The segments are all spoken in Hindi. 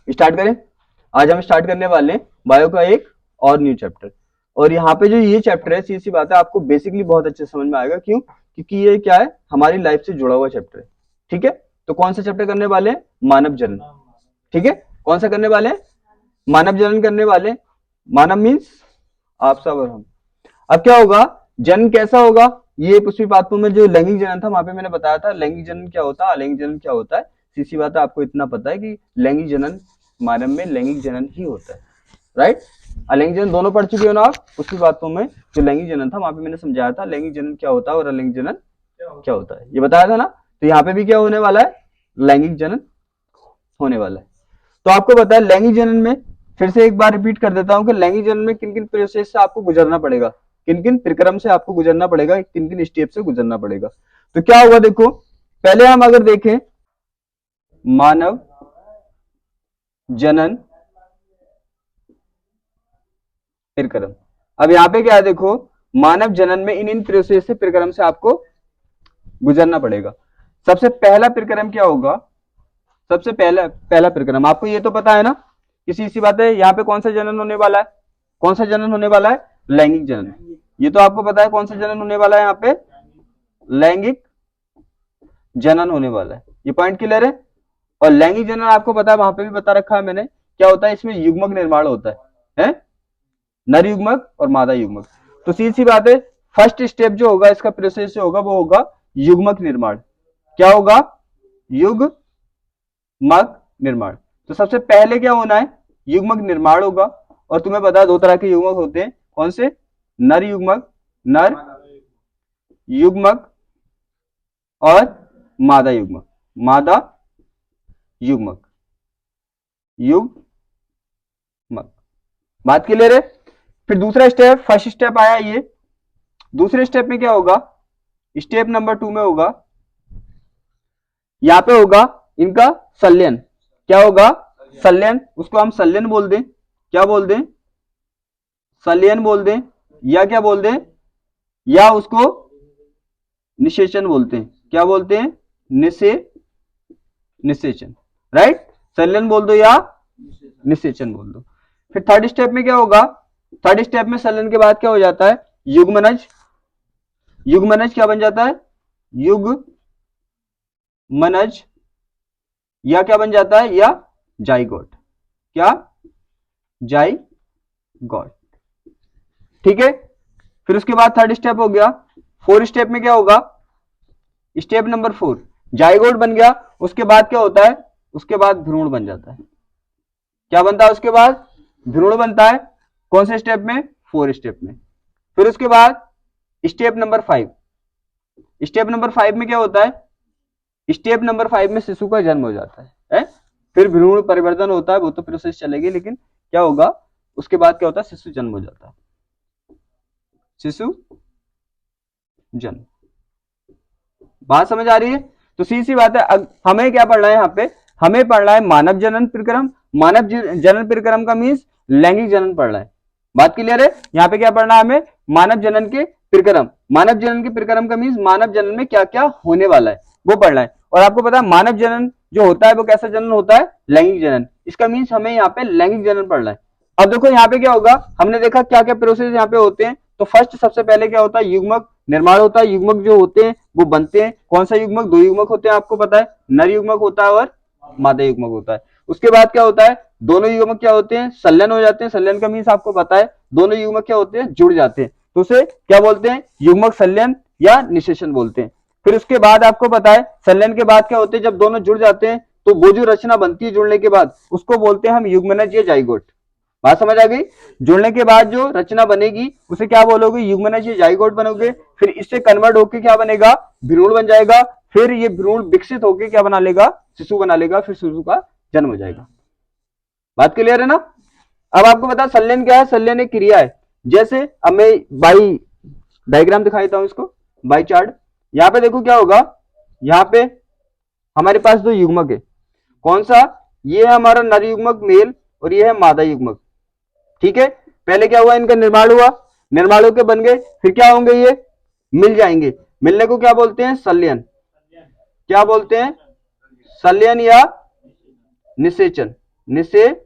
स्टार्ट करें। आज हम स्टार्ट करने वाले हैं बायो का एक और न्यू चैप्टर। और यहाँ पे जो ये चैप्टर है, सी बात है, आपको बेसिकली बहुत अच्छे समझ में आएगा। क्यों? क्योंकि ये क्या है, हमारी लाइफ से जुड़ा हुआ चैप्टर है। ठीक है, तो कौन सा चैप्टर करने वाले हैं? मानव जन्म। ठीक है, कौन सा करने वाले हैं? मानव जन्म करने वाले। मानव मीन्स आप सब और हम। अब क्या होगा, जन्म कैसा होगा? ये पिछली बातों में जो लैंगिक जनन था वहां पे मैंने बताया था लैंगिक जनन क्या होता है, अलैंगिक जनन क्या होता है। सीसी बात है, आपको इतना पता है कि लैंगिक जनन मानव में लैंगिक जनन ही होता है, राइट। अलैंगिक जनन दोनों पढ़ चुके हो ना आप। पिछली बातों में जो लैंगिक जनन था वहां पे मैंने समझाया था लैंगिक जनन क्या होता है और अलैंगिक जनन क्या होता है, ये बताया था ना। तो यहाँ पे भी क्या होने वाला है, लैंगिक जनन होने वाला है। तो आपको पता है लैंगिक जनन में, फिर से एक बार रिपीट कर देता हूं कि लैंगिक जनन में किन किन प्रोसेस से आपको गुजरना पड़ेगा, किन किन प्रक्रम से आपको गुजरना पड़ेगा, किन किन स्टेप से गुजरना पड़ेगा। तो क्या होगा, देखो पहले हम अगर देखें मानव जनन प्रक्रम। अब यहाँ पे क्या है, देखो मानव जनन में इन इन प्रोसेस से प्रक्रम से आपको गुजरना पड़ेगा। सबसे पहला प्रक्रम क्या होगा? सबसे पहला प्रक्रम आपको ये तो पता है ना, किसी सी बात है। यहाँ पे कौन सा जनन होने वाला है? कौन सा जनन होने वाला है? लैंगिक जनन। ये तो आपको पता है कौन सा जनन होने वाला है, यहाँ पे लैंगिक जनन होने वाला है। ये पॉइंट क्लियर है। और लैंगिक जनन आपको पता है, वहां पे भी बता रखा है मैंने, क्या होता है, इसमें युग्मक निर्माण होता है? नर युग्मक और मादा युग्मक। तो सीधी बात है, फर्स्ट स्टेप जो होगा इसका प्रोसेस जो होगा वो होगा युग्मक निर्माण। क्या होगा? युग्मक निर्माण। तो सबसे पहले क्या होना है, युग्मक निर्माण होगा। और तुम्हें पता है दो तरह के युग्मक होते हैं, कौन से? नर युग्मक, नर युग्मक और मादा युग्मक, मादा युग्मक, युग्मक। बात क्लियर है। फिर दूसरा स्टेप, फर्स्ट स्टेप आया ये। दूसरे स्टेप में क्या होगा? स्टेप नंबर 2 में होगा, यहां पे होगा इनका संलयन। क्या होगा? संलयन। उसको हम संलयन बोल दें। क्या बोल दें? संलयन बोल दें, या क्या बोल दें, या उसको निषेचन बोलते हैं। क्या बोलते हैं? निषेचन, राइट। संलयन बोल दो या निषेचन बोल दो। फिर थर्ड स्टेप में क्या होगा? थर्ड स्टेप में संलयन के बाद क्या हो जाता है? युग्मनज। युग्मनज क्या बन जाता है? युग्मनज, या क्या बन जाता है? या जाइगोट। क्या? जाइगोट। ठीक है। फिर उसके बाद थर्ड स्टेप हो गया। फोर्थ स्टेप में क्या होगा? स्टेप नंबर 4, जाइगोट बन गया। उसके बाद क्या होता है? उसके बाद भ्रूण बन जाता है। क्या बनता है उसके बाद? भ्रूण बनता है। कौन से स्टेप में? 4 स्टेप में। फिर उसके बाद स्टेप नंबर 5। स्टेप नंबर 5 में क्या होता है? स्टेप नंबर 5 में शिशु का जन्म हो जाता है? फिर भ्रूण परिवर्तन होता है, वो तो प्रोसेस चलेगी, लेकिन क्या होगा उसके बाद? क्या होता है? शिशु जन्म हो जाता है, शिशु जन्म। बात समझ आ रही है? तो सीधी बात है, हमें क्या पढ़ना है यहाँ पे? हमें पढ़ना है मानव जनन प्रक्रम। मानव जनन प्रक्रम का मीन्स लैंगिक जनन पढ़ना है। बात क्लियर है? यहाँ पे क्या पढ़ना है हमें? मानव जनन के प्रक्रम। मानव जनन के प्रक्रम का मीन्स मानव जनन में क्या क्या होने वाला है वो पढ़ना है। और आपको पता है मानव जनन जो होता है वो कैसा जनन होता है? लैंगिक जनन। इसका मीन्स हमें यहाँ पे लैंगिक जनन पढ़ना है। अब देखो यहाँ पे क्या होगा, हमने देखा क्या क्या प्रोसेस यहाँ पे होते हैं। तो फर्स्ट सबसे पहले क्या होता है? युग्मक निर्माण होता है। युग्मक जो होते हैं वो बनते हैं। कौन सा युग्मक? 2 युग्मक होते हैं, आपको पता है, नर युग्मक होता है और मादा युग्मक होता है। उसके बाद क्या होता है? दोनों युग्मक क्या होते हैं? संलयन हो जाते हैं। संलयन का मीन्स आपको पता है, दोनों युग्मक क्या होते हैं? जुड़ जाते हैं। तो उसे क्या बोलते हैं? युग्मक संलयन या निषेचन बोलते हैं। फिर उसके बाद आपको पता है संलयन के बाद क्या होते हैं? जब दोनों जुड़ जाते हैं तो वो जो रचना बनती है जुड़ने के बाद, उसको बोलते हैं हम युग्मनज या जाइगोट। बात समझ आ गई? जुड़ने के बाद जो रचना बनेगी उसे क्या बोलोगे? युग्मनज या जाइगोट बनोगे। फिर इससे कन्वर्ट होकर क्या बनेगा? भ्रूण बन जाएगा। फिर ये भ्रूण विकसित होकर क्या बना लेगा? शिशु बना लेगा। फिर शिशु का जन्म हो जाएगा। बात क्लियर है ना? अब आपको पता संलयन क्या है? संलयन एक क्रिया है। जैसे अब मैं बाई डायग्राम दिखा देता हूं इसको, बाई चार्ट। यहाँ पे देखो क्या होगा, यहाँ पे हमारे पास 2 युग्मक है। कौन सा? ये है हमारा नर युग्मक मेल और ये है मादा युग्मक। ठीक है। पहले क्या हुआ? इनका निर्माण हुआ, निर्माण होकर बन गए। फिर क्या होंगे? ये मिल जाएंगे। मिलने को क्या बोलते हैं? संलयन। क्या बोलते हैं? संलयन या निषेचन। निषेचन,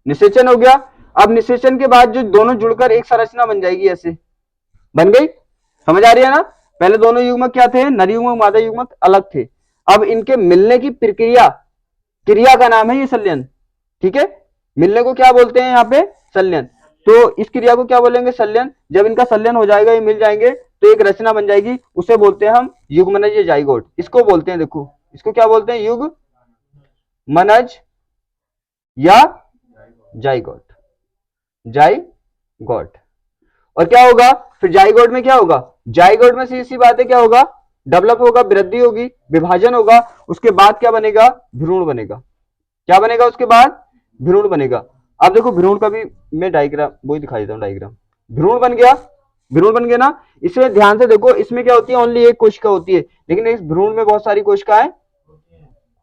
निषेचन हो गया। अब निषेचन के बाद जो दोनों जुड़कर एक संरचना बन जाएगी, ऐसे बन गई, समझ आ रही है ना। पहले दोनों युग्मक क्या थे, नर युग्मक मादा युग्मक अलग थे, अब इनके मिलने की प्रक्रिया, क्रिया का नाम है ये संलयन। ठीक है, मिलने को क्या बोलते हैं यहाँ पे, संलयन। तो इस क्रिया को क्या बोलेंगे, संलयन। जब इनका संलयन हो जाएगा, ये मिल जाएंगे तो एक रचना बन जाएगी, उसे बोलते हैं हम युग्मनज या जाइगोट। इसको बोलते हैं, देखो इसको क्या बोलते हैं, युग्मनज या जाइगोट, जाइगोट। और क्या होगा फिर जाइगोट में, क्या होगा, जाइगोट में सीधी सी बात है, क्या होगा, डेवलप होगा, वृद्धि होगी, विभाजन होगा, उसके बाद क्या बनेगा, भ्रूण बनेगा। क्या बनेगा उसके बाद, भ्रूण बनेगा। अब देखो भ्रूण का भी मैं डायग्राम वही दिखा देता हूं, डायग्राम। भ्रूण बन गया, भ्रूण बन गया ना। इसमें ध्यान से देखो, इसमें क्या होती है, ओनली एक कोशिका होती है, लेकिन इस भ्रूण में बहुत सारी कोशिकाएं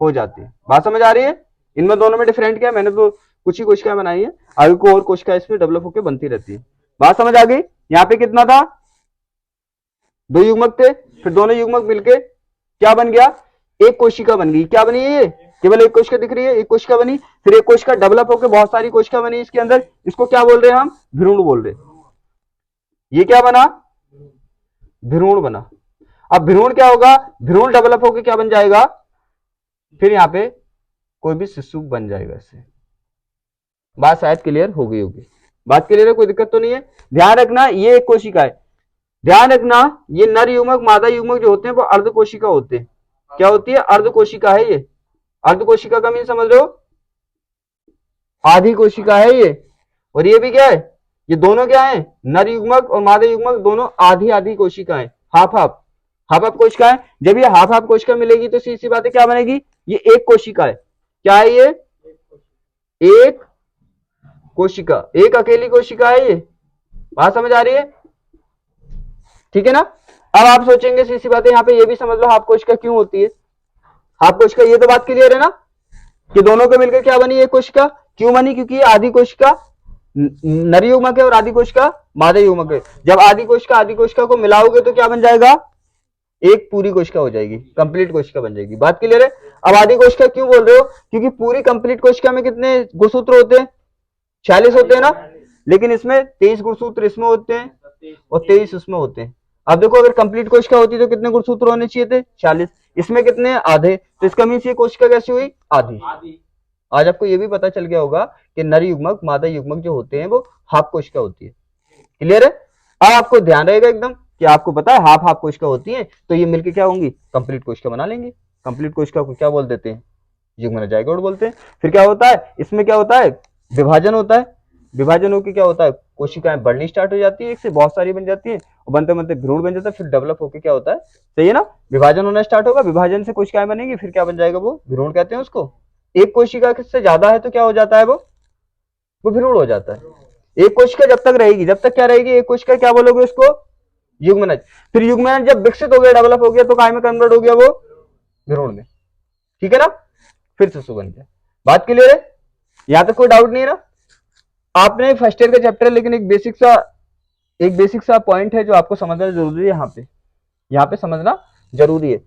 हो जाती है। बात समझ आ रही है। इनमें दोनों में डिफरेंट क्या है, मैंने तो कुछ ही कोशिकाएं बनाई है, आगे को और कोशिकाएं इसमें डेवलप होकर बनती रहती है। बात समझ आ गई। यहाँ पे कितना था, दो युग्मक थे, फिर दोनों युग्मक मिलके क्या बन गया, एक कोशिका बन गई। क्या बनी है ये, केवल एक कोशिका दिख रही है, एक कोशिका बनी, फिर एक कोशिका डेवलप होकर बहुत सारी कोशिका बनी इसके अंदर, इसको क्या बोल रहे हैं हम, भ्रूण बोल रहे हैं। ये क्या बना, भ्रूण बना। अब भ्रूण क्या होगा, भ्रूण डेवलप होकर क्या बन जाएगा, फिर यहाँ पे कोई भी शिशु बन जाएगा इससे। बात शायद क्लियर हो गई होगी, बात क्लियर है, कोई दिक्कत तो नहीं है। ध्यान रखना ये एक कोशिका है, ध्यान रखना ये नर युग्मक मादा युग्मक जो होते हैं वो अर्धकोशिका होते हैं। क्या होती है, अर्धकोशिका है ये। अर्धकोशिका का मीन समझ लो, आधी कोशिका है ये। और ये भी क्या है, ये दोनों क्या है, नर युग्मक और मादा युग्मक दोनों आधी आधी कोशिका है, हाफ हाफ, हाफ हाफ कोशिका है। जब ये हाफ हाफ कोशिका मिलेगी तो सीधी सी बात है क्या बनेगी, ये एक कोशिका है। क्या है ये, एक कोशिका, एक अकेली कोशिका है ये। बात समझ आ रही है, ठीक है ना। अब आप सोचेंगे सीधी सी बात है, यहाँ पे ये भी समझ लो हाफ कोशिका क्यों होती है, हाफ कोशिका। ये तो बात क्लियर है ना कि दोनों को मिलकर क्या बनी, एक कोशिका। क्यों बनी, क्योंकि ये आधी कोशिका नर युग्मक है और आधी कोशिका मादा युग्मक है। जब आधी कोशिका को मिलाओगे तो क्या बन जाएगा, एक पूरी कोशिका हो जाएगी, कंप्लीट कोशिका बन जाएगी। बात क्लियर है। अब आधी कोशिका क्यों बोल रहे हो, क्योंकि पूरी कंप्लीट कोशिका में कितने गुणसूत्र होते हैं, 46 होते हैं ना, लेकिन इसमें 23 गुणसूत्र इसमें होते हैं और 23 उसमें होते हैं। अब देखो अगर कंप्लीट कोशिका होती तो कितने गुणसूत्र होने चाहिए थे, 40, इसमें कितने, आधे, तो इसका मीन्स ये कोशिका कैसी हुई, आधी। आज आपको ये भी पता चल गया होगा कि नर युग्मक मादा युग्मक जो होते हैं वो हाफ कोशिका होती है। क्लियर है। अब आपको ध्यान रहेगा एकदम कि आपको पता है हाफ हाफ कोशिका होती है, तो ये मिलके क्या होंगी, कंप्लीट कोशिका बना लेंगे। कंप्लीट कोशिका को क्या बोल देते हैं, युग्मनज जाइगोट बोलते हैं। फिर क्या होता है, इसमें क्या होता है, विभाजन होता है। विभाजन होकर क्या होता है, कोशिकाएं बढ़नी स्टार्ट हो जाती है, एक से बहुत सारी बन जाती है, और बनते बनते भ्रूण बन जाता है, फिर डेवलप होकर क्या होता है, सही है ना, विभाजन होना स्टार्ट होगा, विभाजन से कोशिकाएं बनेंगी, फिर क्या बन जाएगा, वो भ्रूण कहते हैं उसको। एक कोशिका से ज्यादा है तो क्या हो जाता है, वो भ्रूण हो जाता है। एक कोशिका जब तक रहेगी, जब तक क्या रहेगी, एक कोशिका, क्या बोलोगे उसको, युग्मनज। फिर युग्मनज जब विकसित हो गया, डेवलप हो गया, तो काय में कन्वर्ट हो गया, वो भ्रूण में। ठीक है ना, फिर शिशु बन गया। बात क्लियर है, यहां तक कोई डाउट नहीं है ना। आपने फर्स्ट ईयर का चैप्टर, लेकिन एक बेसिक सा पॉइंट है जो आपको समझना जरूरी है, यहाँ पे समझना जरूरी है।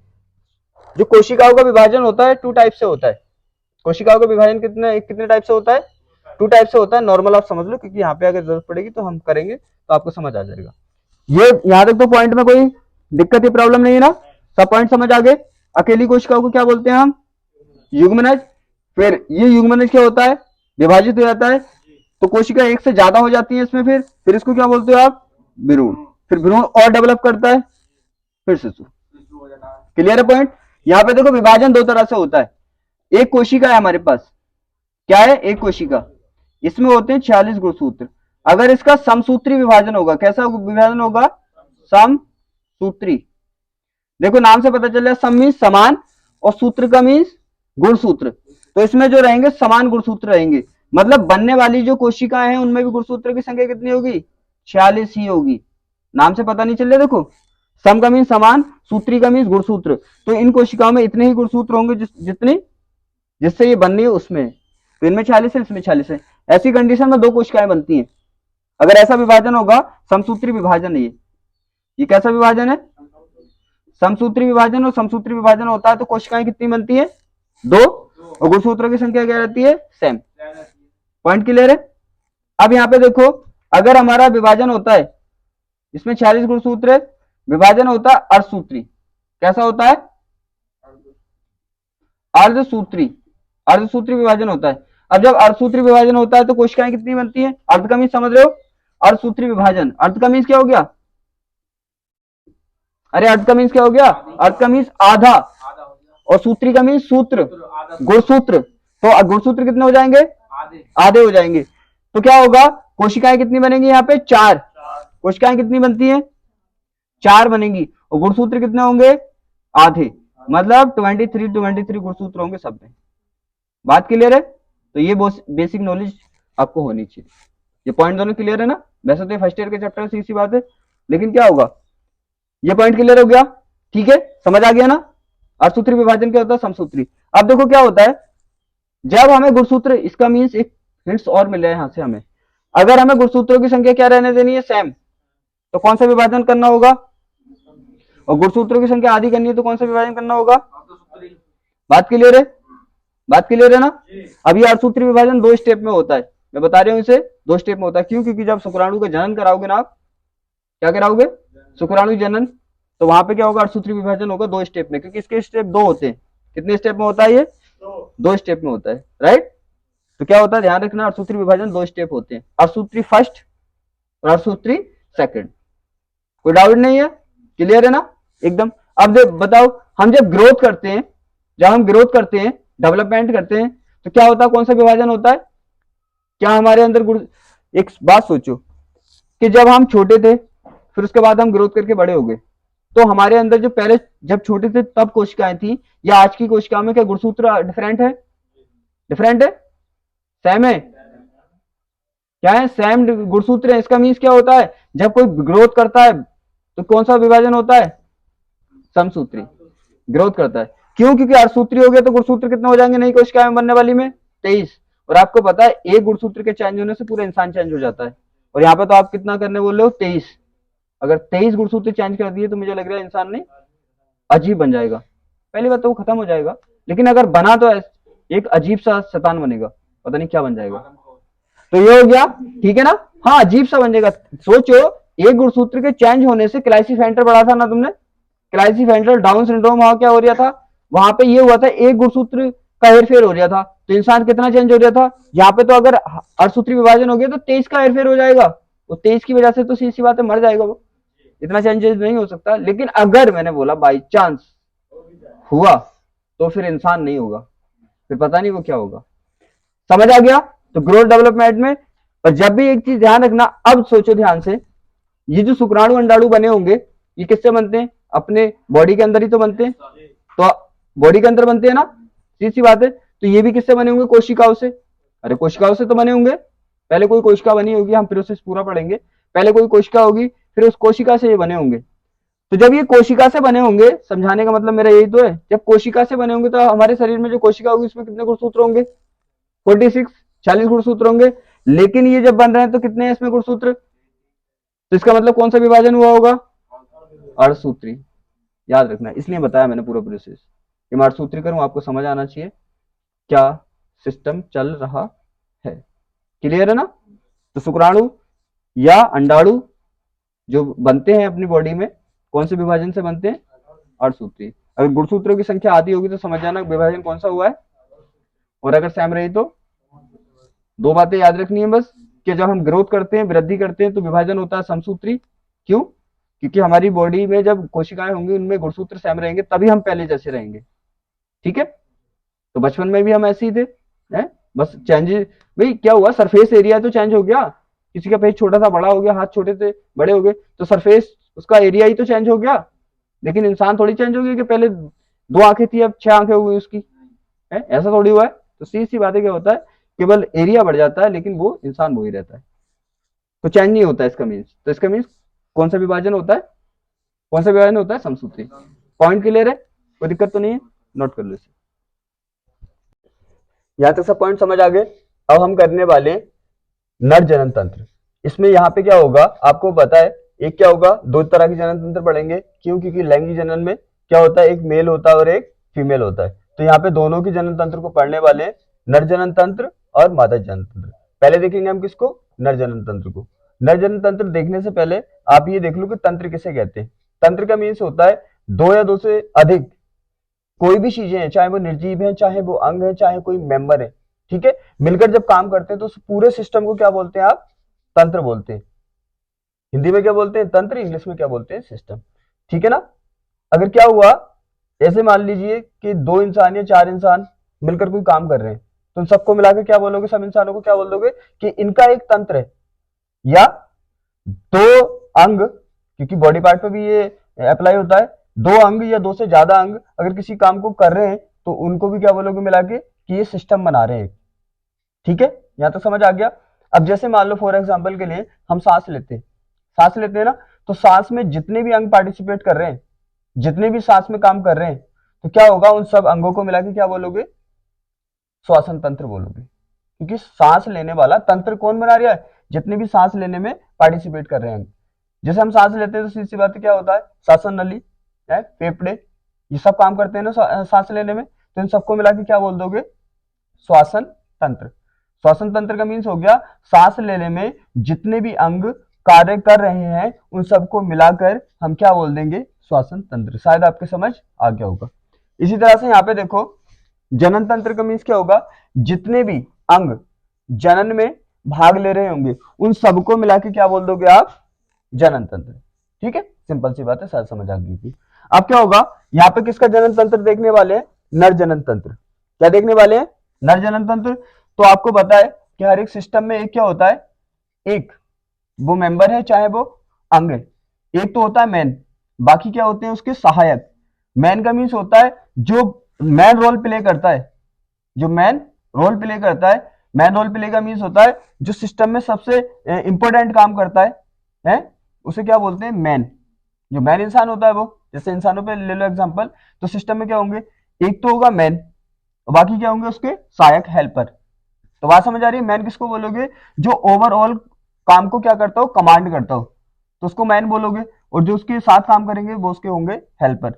जो कोशिकाओं का विभाजन होता है 2 टाइप से होता है। कोशिकाओं का विभाजन कितने टाइप से होता है, 2 टाइप से होता है। नॉर्मल आप समझ लो, क्योंकि यहाँ पे अगर जरूरत पड़ेगी तो हम करेंगे, तो आपको समझ आ जाएगा। ये यहाँ तक तो पॉइंट में कोई दिक्कत या प्रॉब्लम नहीं है ना, सब पॉइंट समझ आ गए। अकेली कोशिकाओं को क्या बोलते हैं हम, युग्मनज। फिर ये युग्मनज क्या होता है, विभाजित हो जाता है, तो कोशिका एक से ज्यादा हो जाती है इसमें, फिर इसको क्या बोलते हो आप, भ्रूण। फिर भ्रूण और डेवलप करता है, फिर शिशु। क्लियर है पॉइंट। यहाँ पे देखो विभाजन 2 तरह से होता है। एक कोशिका है हमारे पास, क्या है, एक कोशिका, इसमें होते हैं 46 गुणसूत्र। अगर इसका समसूत्री विभाजन होगा, कैसा विभाजन होगा, समसूत्री। देखो नाम से पता चल रहा है, सम मीन्स समान और सूत्र का मीन्स गुणसूत्र। तो इसमें जो रहेंगे समान गुणसूत्र रहेंगे, मतलब बनने वाली जो कोशिकाएं हैं उनमें भी गुणसूत्र की संख्या कितनी होगी, 46 ही होगी। नाम से पता नहीं चल रहा, देखो सम का मीन्स समान, सूत्री का मीन्स गुणसूत्र। तो इन कोशिकाओं में इतने ही गुणसूत्र होंगे जितनी जिससे ये बननी है उसमें। तो इनमें 46 है, इसमें 46 है। ऐसी कंडीशन में 2 कोशिकाएं बनती हैं। अगर ऐसा विभाजन होगा, समसूत्री विभाजन है ये कैसा विभाजन है, समसूत्री विभाजन। और समसूत्री विभाजन होता है तो कोशिकाएं कितनी बनती है, 2, और गुणसूत्रों की संख्या क्या रहती है? सेम। पॉइंट क्लियर है? अब यहाँ पे देखो, अगर हमारा विभाजन होता है, इसमें 46 गुणसूत्र है, विभाजन होता है अर्धसूत्री। कैसा होता है? अर्धसूत्री। अर्धसूत्री विभाजन होता है। अब जब अर्धसूत्री विभाजन होता है तो कोशिकाएं कितनी बनती हैं? अर्ध का मीन्स समझ रहे हो? अर्धसूत्री विभाजन, अर्ध का मीन्स क्या हो गया? अरे अर्ध का मीन्स क्या हो गया? अर्ध का मीन्स आधा, और सूत्री का मीन्स सूत्र, गुणसूत्र। तो गुणसूत्र कितने हो जाएंगे? आधे हो जाएंगे। तो क्या होगा? कोशिकाएं कितनी बनेंगी? यहाँ पे 4 कोशिकाएं कितनी बनती हैं? 4 बनेंगी। और गुणसूत्र कितने होंगे? आधे, मतलब 23 गुणसूत्र होंगे सब में। बात क्लियर है? तो ये बेसिक नॉलेज आपको होनी चाहिए। ये पॉइंट दोनों क्लियर है ना? वैसे तो फर्स्ट ईयर के चैप्टर से इसी बात है, लेकिन क्या होगा, ये पॉइंट क्लियर हो गया? ठीक है, समझ आ गया ना? अर्धसूत्री विभाजन क्या होता है? समसूत्री। अब देखो क्या होता है, जब हमें गुणसूत्र, इसका मीन्स एक हिंट्स और मिल रहा है यहां से हमें, अगर हमें गुणसूत्रों की संख्या क्या रहने देनी है? सेम, तो कौन सा विभाजन करना होगा? और गुणसूत्रों की संख्या आधी करनी है तो कौन सा विभाजन करना होगा? बात क्लियर है? बात क्लियर है ना? अब ये अर्धसूत्री विभाजन 2 स्टेप में होता है, मैं बता रहा हूं, इसे 2 स्टेप में होता है। क्यों? क्योंकि जब शुक्राणु का जनन कराओगे ना आप, क्या कराओगे? शुक्राणु जनन, तो वहां पे क्या होगा? अर्धसूत्री विभाजन होगा 2 स्टेप में, क्योंकि इसके स्टेप 2 होते हैं। कितने स्टेप में होता है ये? 2 स्टेप में होता है, राइट? तो क्या होता है, ध्यान रखना, अर्धसूत्री विभाजन 2 स्टेप होते हैं, अर्धसूत्री फर्स्ट और अर्धसूत्री सेकंड। कोई डाउट नहीं है? क्लियर है ना एकदम? अब बताओ, हम जब ग्रोथ करते हैं, जब हम ग्रोथ करते हैं, डेवलपमेंट करते हैं, तो क्या होता है? कौन सा विभाजन होता है? क्या हमारे अंदर एक बात सोचो कि जब हम छोटे थे, फिर उसके बाद हम ग्रोथ करके बड़े हो गए, तो हमारे अंदर जो पहले जब छोटे थे तब कोशिकाएं थी, या आज की कोशिकाओं में क्या गुणसूत्र डिफरेंट है? डिफरेंट है? सेम है? क्या है? सेम गुणसूत्र है। इसका मीन्स क्या होता है, जब कोई ग्रोथ करता है तो कौन सा विभाजन होता है? समसूत्री। ग्रोथ करता है। क्यों? क्योंकि अर्धसूत्री हो गया तो गुणसूत्र कितने हो जाएंगे नई कोशिकाएं बनने वाली में? 23। और आपको पता है एक गुणसूत्र के चेंज होने से पूरा इंसान चेंज हो जाता है, और यहाँ पे तो आप कितना करने बोल रहे हो? 23। अगर 23 गुणसूत्र चेंज कर दिए तो मुझे लग रहा है इंसान ने अजीब बन जाएगा। पहली बात तो वो खत्म हो जाएगा, लेकिन अगर बना तो एक अजीब सा शैतान बनेगा, पता नहीं क्या बन जाएगा। तो ये हो गया, ठीक है ना? हाँ, अजीब सा बन जाएगा। सोचो, एक गुणसूत्र के चेंज होने से क्लाइसीफेंटर बढ़ा था ना तुमने, क्लाइसीफेंटर डाउन सिंड्रोम, वहां क्या हो रहा था? वहां पे ये हुआ था, एक गुणसूत्र का हेरफेर हो रहा था, तो इंसान कितना चेंज हो रहा था? यहाँ पे तो अगर अर्धसूत्री विभाजन हो गया तो 23 का हेरफेर हो जाएगा, वो 23 की वजह से तो सीधी सी बात है मर जाएगा वो, इतना चेंजेस नहीं हो सकता। लेकिन अगर मैंने बोला बाई चांस हुआ तो फिर इंसान नहीं होगा, फिर पता नहीं वो क्या होगा। समझ आ गया? तो ग्रोथ डेवलपमेंट में, और जब भी एक चीज ध्यान रखना, अब सोचो ध्यान से, ये जो शुक्राणु अंडाणु बने होंगे ये किससे बनते हैं? अपने बॉडी के अंदर ही तो बनते हैं, तो बॉडी के अंदर बनते हैं ना, सीधी सी बात है। तो ये भी किससे बने होंगे? कोशिकाओं से। अरे कोशिकाओं से तो बने होंगे, पहले कोई कोशिका बनी होगी, हम प्रोसेस पूरा पढ़ेंगे, पहले कोई कोशिका होगी, फिर उस कोशिका से ये बने होंगे। तो जब ये कोशिका से बने होंगे, समझाने का मतलब मेरा यही तो है, जब कोशिका से बने होंगे तो हमारे शरीर में जो कोशिका होगी उसमें कितने गुणसूत्र होंगे? 46, 40 गुणसूत्र होंगे। लेकिन ये जब बन रहे हैं तो कितने हैं इसमें गुणसूत्र? तो इसका मतलब कौन सा विभाजन हुआ होगा? अर्धसूत्री। याद रखना, इसलिए बताया मैंने पूरा प्रोसेस, कि मैं अर्धसूत्री करूं, आपको समझ आना चाहिए क्या सिस्टम चल रहा है। क्लियर है ना? तो शुक्राणु या अंडाणु जो बनते हैं अपनी बॉडी में, कौन से विभाजन से बनते हैं? अर्धसूत्री। अगर गुणसूत्रों की संख्या आधी होगी तो समझ जाना विभाजन कौन सा हुआ है, और अगर सेम रही तो 2 बातें याद रखनी है बस, कि जब हम ग्रोथ करते हैं, वृद्धि करते हैं, तो विभाजन होता है समसूत्री। क्यों? क्योंकि हमारी बॉडी में जब कोशिकाएं होंगी उनमें गुणसूत्र सेम रहेंगे, तभी हम पहले जैसे रहेंगे। ठीक है? तो बचपन में भी हम ऐसे ही थे, है? बस चेंज भाई क्या हुआ, सरफेस एरिया तो चेंज हो गया, किसी का पेज छोटा था बड़ा हो गया, हाथ छोटे थे बड़े हो गए, तो सरफेस उसका एरिया ही तो चेंज हो गया। लेकिन इंसान थोड़ी चेंज हो गया कि पहले 2 आंखें थी अब 6 आंखें हो गई उसकी, है? ऐसा थोड़ी हुआ है। तो सीधी सी बात है, क्या होता है, केवल एरिया बढ़ जाता है, लेकिन वो इंसान वो ही रहता है, तो चेंज नहीं होता इसका मीन्स। तो इसका मीन्स कौन सा विभाजन होता है? कौन सा विभाजन होता है? समसूत्री। पॉइंट क्लियर है? कोई दिक्कत तो नहीं है? नोट कर लो इसे। यहां तक सब पॉइंट समझ आ गए। अब हम करने वाले नर जनन तंत्र। इसमें यहाँ पे क्या होगा आपको पता है, एक क्या होगा, 2 तरह के जनन तंत्र पढ़ेंगे। क्यों? क्योंकि लैंगिक जनन में क्या होता है, एक मेल होता है और एक फीमेल होता है। तो यहाँ पे दोनों के जनन तंत्र को पढ़ने वाले हैं, नर जनन तंत्र और मादा जनन तंत्र। पहले देखेंगे हम किसको, नर जनन तंत्र को। नर जनन तंत्र देखने से पहले आप ये देख लो कि तंत्र किसे कहते हैं। तंत्र का मीन्स होता है दो या दो से अधिक कोई भी चीजें हैं, चाहे वो निर्जीव है, चाहे वो अंग है, चाहे कोई मेंबर है, ठीक है, मिलकर जब काम करते हैं तो उस पूरे सिस्टम को क्या बोलते हैं आप, तंत्र बोलते हैं। हिंदी में क्या बोलते हैं, तंत्र, इंग्लिश में क्या बोलते हैं, सिस्टम, ठीक है ना। अगर क्या हुआ, ऐसे मान लीजिए कि दो इंसान या चार इंसान मिलकर कोई काम कर रहे हैं, तो उन सबको मिलाकर क्या बोलोगे, सब इंसानों को क्या बोल दोगे कि इनका एक तंत्र है, या दो अंग, क्योंकि बॉडी पार्ट पे भी ये अप्लाई होता है, दो अंग या दो से ज्यादा अंग अगर किसी काम को कर रहे हैं तो उनको भी क्या बोलोगे मिला के कि ये सिस्टम बना रहे हैं, ठीक है, यहां तक समझ आ गया। अब जैसे मान लो फॉर एग्जांपल के लिए हम सांस लेते हैं, सांस लेते हैं ना, तो सांस में जितने भी अंग पार्टिसिपेट कर रहे हैं, जितने भी सांस में काम कर रहे हैं, तो क्या होगा, उन सब अंगों को मिला के क्या बोलोगे, श्वसन तंत्र बोलोगे, क्योंकि सांस लेने वाला तंत्र कौन बना रहा है, जितने भी सांस लेने में पार्टिसिपेट कर रहे हैं। जैसे हम सांस लेते हैं तो सीधी सी बात क्या होता है, श्वसन नली है, फेफड़े, ये सब काम करते हैं ना सांस लेने में, तो इन सबको मिला के क्या बोल दोगे, श्वसन तंत्र। श्वसन तंत्र का मीन्स हो गया सांस लेने में जितने भी अंग कार्य कर रहे हैं उन सबको मिलाकर हम क्या बोल देंगे, श्वसन तंत्र। शायद आपके समझ आ गया होगा। इसी तरह से यहाँ पे देखो, जनन तंत्र का मीन्स क्या होगा, जितने भी अंग जनन में भाग ले रहे होंगे उन सबको मिला के क्या बोल दोगे आप, जनन तंत्र, ठीक है, सिंपल सी बात है, शायद समझ आ गई थी। अब क्या होगा, यहाँ पे किसका जनन तंत्र देखने वाले हैं, नर जनन तंत्र। क्या देखने वाले हैं, नर जनन तंत्र। तो आपको पता है कि हर एक सिस्टम में एक क्या होता है, एक वो मेंबर है चाहे वो अंग है, एक तो होता है मैन, बाकी क्या होते हैं उसके सहायक। मैन का मीन्स होता है जो मैन रोल प्ले करता है, जो मैन रोल प्ले करता है। मैन रोल प्ले का मीन्स होता है जो सिस्टम में सबसे इंपॉर्टेंट काम करता है, उसे क्या बोलते हैं, मैन। जो मैन इंसान होता है वो, जैसे इंसानों पे ले लो एग्जांपल, तो सिस्टम में क्या होंगे, एक तो होगा मैन और बाकी क्या होंगे उसके सहायक, हेल्पर। तो बात समझ आ रही है, मैन किसको बोलोगे, जो ओवरऑल काम को क्या करता हो, कमांड करता हो, तो उसको मैन बोलोगे, और जो उसके साथ काम करेंगे वो उसके होंगे हेल्पर।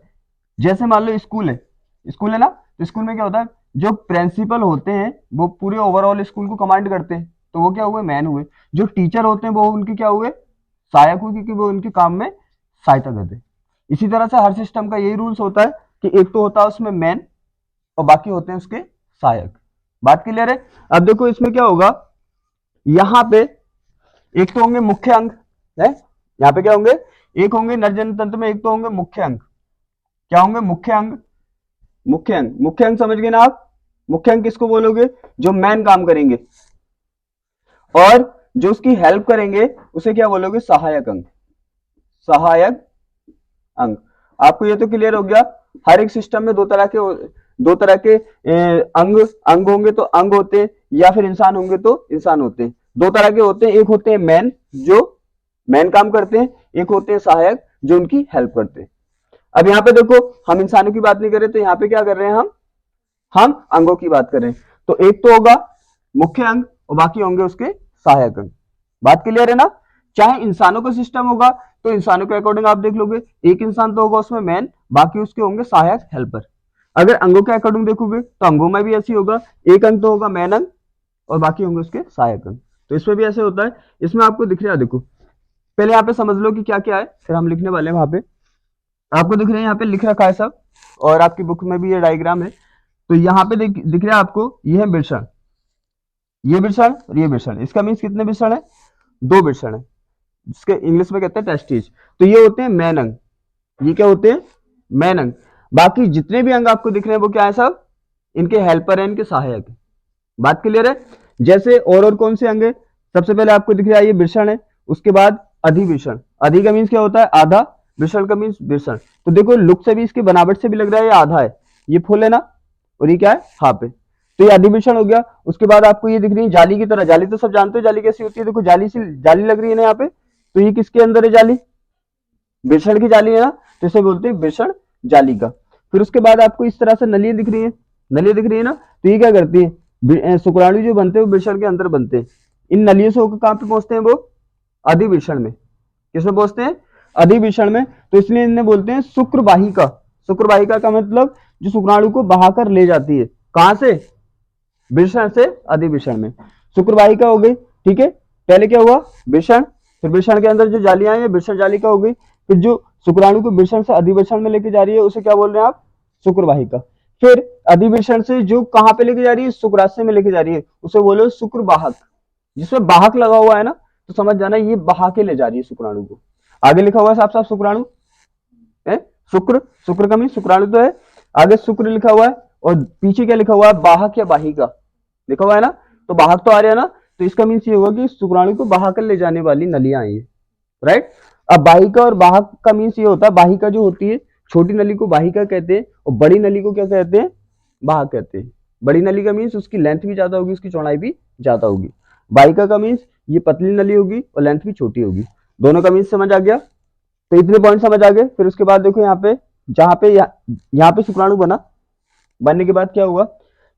जैसे मान लो स्कूल है ना, तो स्कूल में क्या होता है, जो प्रिंसिपल होते हैं वो पूरे ओवरऑल स्कूल को कमांड करते हैं, तो वो क्या हुए, मैन हुए। जो टीचर होते हैं वो उनके क्या हुए, सहायक हुए, क्योंकि वो उनके काम में सहायता करते हैं। इसी तरह से हर सिस्टम का यही रूल्स होता है कि एक तो होता है उसमें मैन और बाकी होते हैं उसके सहायक। बात क्लियर है। अब देखो इसमें क्या होगा, यहां पे एक तो होंगे मुख्य अंग है, यहाँ पे क्या होंगे, एक होंगे नर जनन तंत्र में, एक तो होंगे मुख्य अंग। क्या होंगे, मुख्य अंग। मुख्य अंग, मुख्य अंग समझ गए ना आप। मुख्य अंग किसको बोलोगे, जो मैन काम करेंगे, और जो उसकी हेल्प करेंगे उसे क्या बोलोगे, सहायक अंग। सहायक अंग। आपको ये तो क्लियर हो गया, हर एक सिस्टम में दो तरह के अंग होंगे तो अंग होते हैं, या फिर इंसान होंगे तो इंसान होते हैं। दो तरह के होते हैं, एक होते हैं मैन जो मैन काम करते हैं, एक होते हैं सहायक जो उनकी हेल्प करते हैं। अब यहाँ पे देखो, हम इंसानों की बात नहीं कर रहे, तो यहाँ पे क्या कर रहे हैं, हम अंगों की बात कर रहे हैं। तो एक तो होगा मुख्य अंग और बाकी होंगे उसके सहायक अंग। बात क्लियर है ना। चाहे इंसानों का सिस्टम होगा तो इंसानों के अकॉर्डिंग आप देख लोगे, एक इंसान तो होगा उसमें मैन, बाकी उसके होंगे सहायक, हेल्पर। अगर अंगों के अकॉर्डिंग देखोगे तो अंगों में भी ऐसी होगा, एक अंग तो होगा मैन अंग और बाकी होंगे उसके सहायक अंग। तो इसमें भी ऐसे होता है। इसमें आपको दिख रहा है, देखो पहले यहाँ पे समझ लो कि क्या क्या है, फिर हम लिखने वाले हैं। वहां पे आपको दिख रहे हैं, यहाँ पे लिख रखा है सब, और आपकी बुक में भी ये डायग्राम है। तो यहाँ पे दिख रहा है आपको, ये है वृषण, ये वृषण और ये वृषण। इसका मीन्स कितने वृषण है, दो वृषण है, जिसके इंग्लिश में कहते हैं टेस्टिज। तो ये होते हैं मैन अंग, ये क्या होते हैं, मैन अंग। बाकी जितने भी अंग आपको दिख रहे हैं वो क्या है, सब इनके हेल्पर है, इनके सहायक है। बात क्लियर है। जैसे और कौन से अंग है, सबसे पहले आपको दिख रहा है ये वृषण है, उसके बाद अधिवृषण। अधि का मीन्स क्या होता है, आधा, वृषण का मीन्स वृषण। तो देखो लुक से भी, इसकी बनावट से भी लग रहा है ये आधा है, ये फुल है ना, और ये क्या है, हाफ है। तो ये अधिवृषण हो गया। उसके बाद आपको ये दिख रही है जाली की तरह, जाली तो सब जानते हो जाली कैसी होती है, देखो जाली सी जाली लग रही है ना यहाँ पे, तो ये किसके अंदर है जाली, वृषण की जाली है ना, तो इसे बोलते हैं वृषण जाली का। फिर उसके बाद आपको इस तरह से नलियां दिख रही है, नलियां दिख रही है ना, तो ये क्या करती है, शुक्राणु जो बनते हैं वो वृषण के अंदर बनते हैं। इन नलियों से होकर कहां पे पहुंचते हैं, वो अधिवृषण में। किसमें पहुंचते हैं, अधिवृषण में। तो इसलिए इन्हें बोलते हैं शुक्रवाहिका। शुक्रवाहिका का मतलब जो शुक्राणु को बहाकर ले जाती है, कहां से, वृषण से अधिवृषण में। शुक्रवाहिका हो गई, ठीक है, पहले क्या हुआ, वृषण, फिर वृषण के अंदर जो जालियां हैं वृषण जालिका हो गई, फिर जो शुक्राणु को वृषण से अधिवृषण में लेके जा रही है उसे क्या बोल रहे हैं आप, शुक्रवाहिका। फिर अधिवृषण से जो कहां पे लेके जा रही है, शुक्राशय में लेके जा रही है, उसे बोलो शुक्रवाहक। जिसमें वाहक लगा हुआ है ना, तो समझ जाना ये बहा के ले जा रही है शुक्राणु को। आगे लिखा हुआ है साफ साफ शुक्राणु है, शुक्र, शुक्र का मीन शुक्राणु तो है, आगे शुक्र लिखा हुआ है, और पीछे क्या लिखा हुआ है, वाहक या वाहिका लिखा हुआ है ना, तो वाहक तो आ रहा है ना, तो इसका मीन्स ये होगा कि शुक्राणु को बहाकर ले जाने वाली नलियां आई है, राइट। अब वाहिका और वाहक का मीन्स ये होता है, वाहिका जो होती है छोटी नली को वाहिका कहते हैं, और बड़ी नली को क्या कहते हैं, वाहक कहते हैं। बड़ी नली का मीन्स उसकी लेंथ भी ज्यादा होगी, उसकी चौड़ाई भी ज्यादा होगी। वाहिका का मीन्स ये पतली नली होगी और लेंथ भी छोटी होगी। दोनों का मीन्स समझ आ गया, तो इतने पॉइंट समझ आ गए। फिर उसके बाद देखो यहाँ पे, जहां पे यहाँ पे शुक्राणु बना, बनने के बाद क्या हुआ,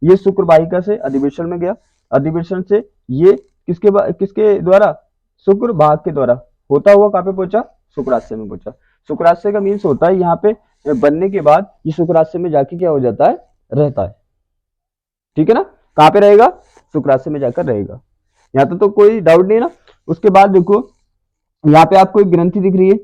ये शुक्र वाहिका से अधिवृषण में गया, अधिवृषण से ये किसके द्वारा, शुक्र भाग के द्वारा होता हुआ कहां पे पहुंचा, शुक्राशय में पहुंचा। शुक्राशय का मीन्स होता है यहाँ पे बनने के बाद ये शुक्राशय में जाके क्या हो जाता है, रहता है, ठीक है ना। कहां पे रहेगा, शुक्राशय में जाकर रहेगा। यहाँ तो कोई डाउट नहीं ना। उसके बाद देखो यहाँ पे आपको एक ग्रंथि दिख रही है,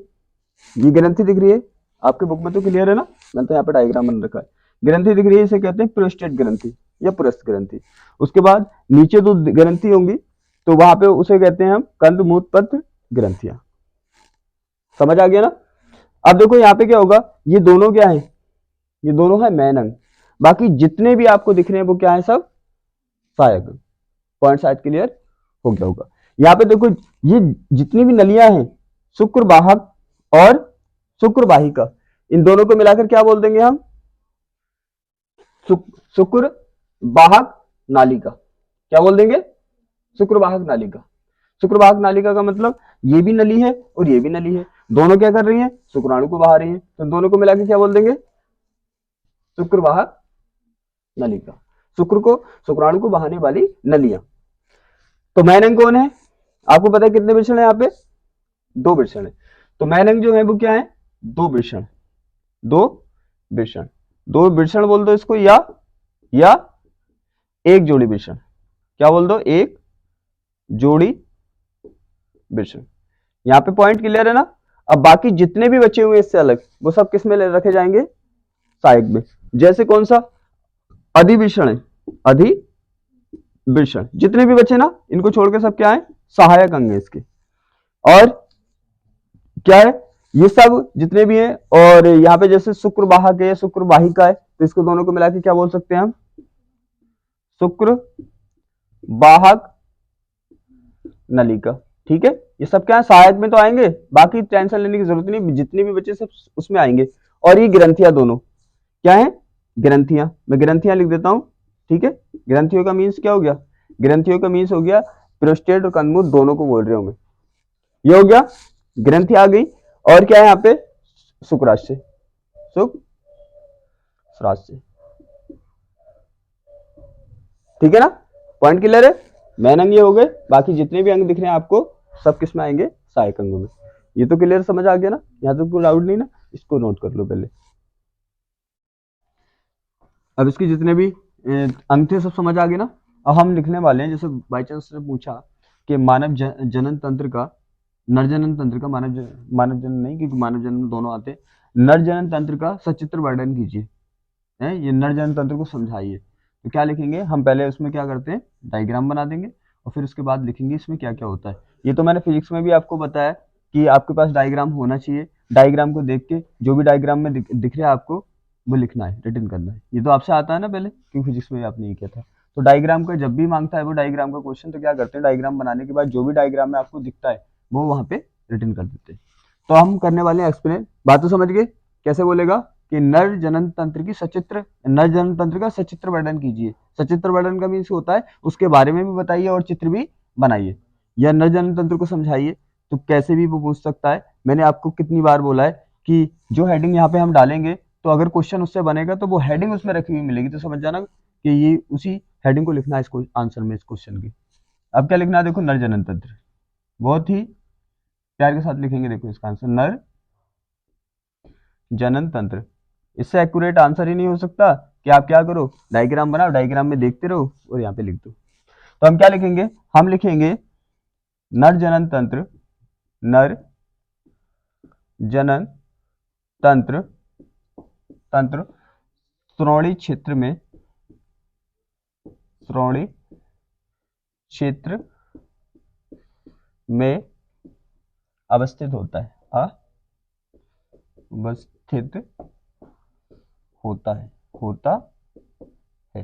ये ग्रंथि दिख रही है आपके बुक में, तो क्लियर है ना, मैंने तो यहाँ पे डायग्राम बन रखा है। ग्रंथि दिख रही है, इसे कहते हैं प्रोस्टेट ग्रंथि या पुरस्थ ग्रंथि। उसके बाद नीचे दो ग्रंथि होंगी, तो वहां पे उसे कहते हैं हम कंद मूत्र पत्र ग्रंथियां। समझ आ गया ना। अब देखो यहाँ पे क्या होगा, ये दोनों क्या है, ये दोनों है मैन अंग, बाकी जितने भी आपको दिख रहे हैं वो क्या है, सब सहायक। पॉइंट शायद क्लियर हो गया होगा। यहाँ पे देखो ये जितनी भी नलियां हैं, शुक्र वाहक और शुक्र वाहिका, इन दोनों को मिलाकर क्या बोल देंगे हम, शुक्र वाहक नालिका। क्या बोल देंगे, शुक्र वाहक नालिका। शुक्र वाहक नालिका का मतलब ये भी नली है और ये भी नली है, दोनों क्या कर रही हैं, शुक्राणु को बहा रही हैं, तो दोनों को मिलाकर क्या बोल देंगे, शुक्र वाहक नलिका। शुक्र को, शुक्राणु को बहाने वाली नलियां। तो मैन अंग कौन है, आपको पता है कितने वृषण है यहाँ पे, 2 वृषण है। तो मैन अंग जो है वो क्या है, 2 वृषण, 2 वृषण, 2 वृषण बोल दो इसको, या एक जोड़ी वृषण। क्या बोल दो, एक जोड़ी वृषण। यहाँ पे पॉइंट क्लियर है ना। अब बाकी जितने भी बचे हुए इससे अलग, वो सब किस में रखे जाएंगे, सहायक में। जैसे कौन सा, अधिवृषण है, अधिवृषण, जितने भी बचे ना इनको छोड़कर सब क्या है, सहायक अंग है इसके। और क्या है, ये सब जितने भी हैं, और यहाँ पे जैसे शुक्र वाहक है, शुक्र वाहिका है, तो इसको दोनों को मिलाकर क्या बोल सकते हैं हम, शुक्र वाहक नलिका। ठीक है, ये सब क्या है, सहायक में तो आएंगे, बाकी टेंशन लेने की जरूरत नहीं, जितने भी बच्चे सब उसमें आएंगे। और ये ग्रंथियां दोनों क्या है, ग्रंथियां, मैं ग्रंथियां लिख देता हूं, ठीक है। ग्रंथियों का मीन्स क्या हो गया, ग्रंथियों का मीन्स हो गया प्रोस्टेट और कंदमूत्र दोनों को बोल रहे हूं मैं। ये हो गया, ग्रंथि आ गई। और क्या है यहाँ पे, शुक्राशय, शुक्राशय, ठीक है ना। पॉइंट क्लियर है। मैन अंग ये हो गए, बाकी जितने भी अंग दिख रहे हैं आपको सब किस में आएंगे, सहायक अंगों में। ये तो क्लियर समझ आ गया ना, यहाँ तो कोई डाउट नहीं ना, इसको नोट कर लो पहले। अब इसके जितने भी अंग थे सब समझ आ गए ना। अब हम लिखने वाले हैं, जैसे बाई चांस ने पूछा कि मानव जनन तंत्र का, नर जनन तंत्र का, मानव जनन नहीं, क्योंकि मानव जनन दोनों आते हैं, नर जनन तंत्र का सचित्र वर्णन कीजिए, है ये नर जनन तंत्र को समझाइए। तो क्या लिखेंगे हम, पहले उसमें क्या करते हैं, डायग्राम बना देंगे, और फिर उसके बाद लिखेंगे इसमें क्या क्या होता है। ये तो मैंने फिजिक्स में भी आपको बताया कि आपके पास डायग्राम होना चाहिए, डायग्राम को देख के जो भी डायग्राम में दिख रहा है आपको वो लिखना है, रिटर्न करना है। ये तो आपसे आता है ना पहले, क्योंकि फिजिक्स में आपने ये किया था। तो डायग्राम का जब भी मांगता है वो डायग्राम का क्वेश्चन, तो क्या करते हैं, डायग्राम बनाने के बाद जो भी डायग्राम में आपको दिखता है वो वहां पे रिटर्न कर देते हैं। तो हम करने वाले हैं एक्सप्लेन, बात तो समझ गए, कैसे बोलेगा कि नर जनन तंत्र की सचित्र, नर जनन तंत्र का सचित्र वर्णन कीजिए। सचित्र वर्णन का मीन्स होता है उसके बारे में भी बताइए और चित्र भी बनाइए, या नर जनन तंत्र को समझाइए। तो कैसे भी वो पूछ सकता है। मैंने आपको कितनी बार बोला है कि जो हेडिंग यहाँ पे हम डालेंगे, तो अगर क्वेश्चन उससे बनेगा तो वो हेडिंग उसमें रखी हुई मिलेगी, तो समझ जाना कि ये उसी हेडिंग को लिखना है इसको आंसर में, इस क्वेश्चन की। अब क्या लिखना है, देखो नर जनन तंत्र, बहुत ही प्यार के साथ लिखेंगे। देखो इसका आंसर नर जनन तंत्र, इससे एक्यूरेट आंसर ही नहीं हो सकता कि आप क्या करो, डायग्राम बनाओ, डायग्राम में देखते रहो और यहाँ पे लिख दो। तो हम क्या लिखेंगे, हम लिखेंगे नर जनन तंत्र, नर जनन तंत्र, तंत्र श्रोणि क्षेत्र में, श्रोणि क्षेत्र में अवस्थित होता है, अवस्थित होता है, होता है।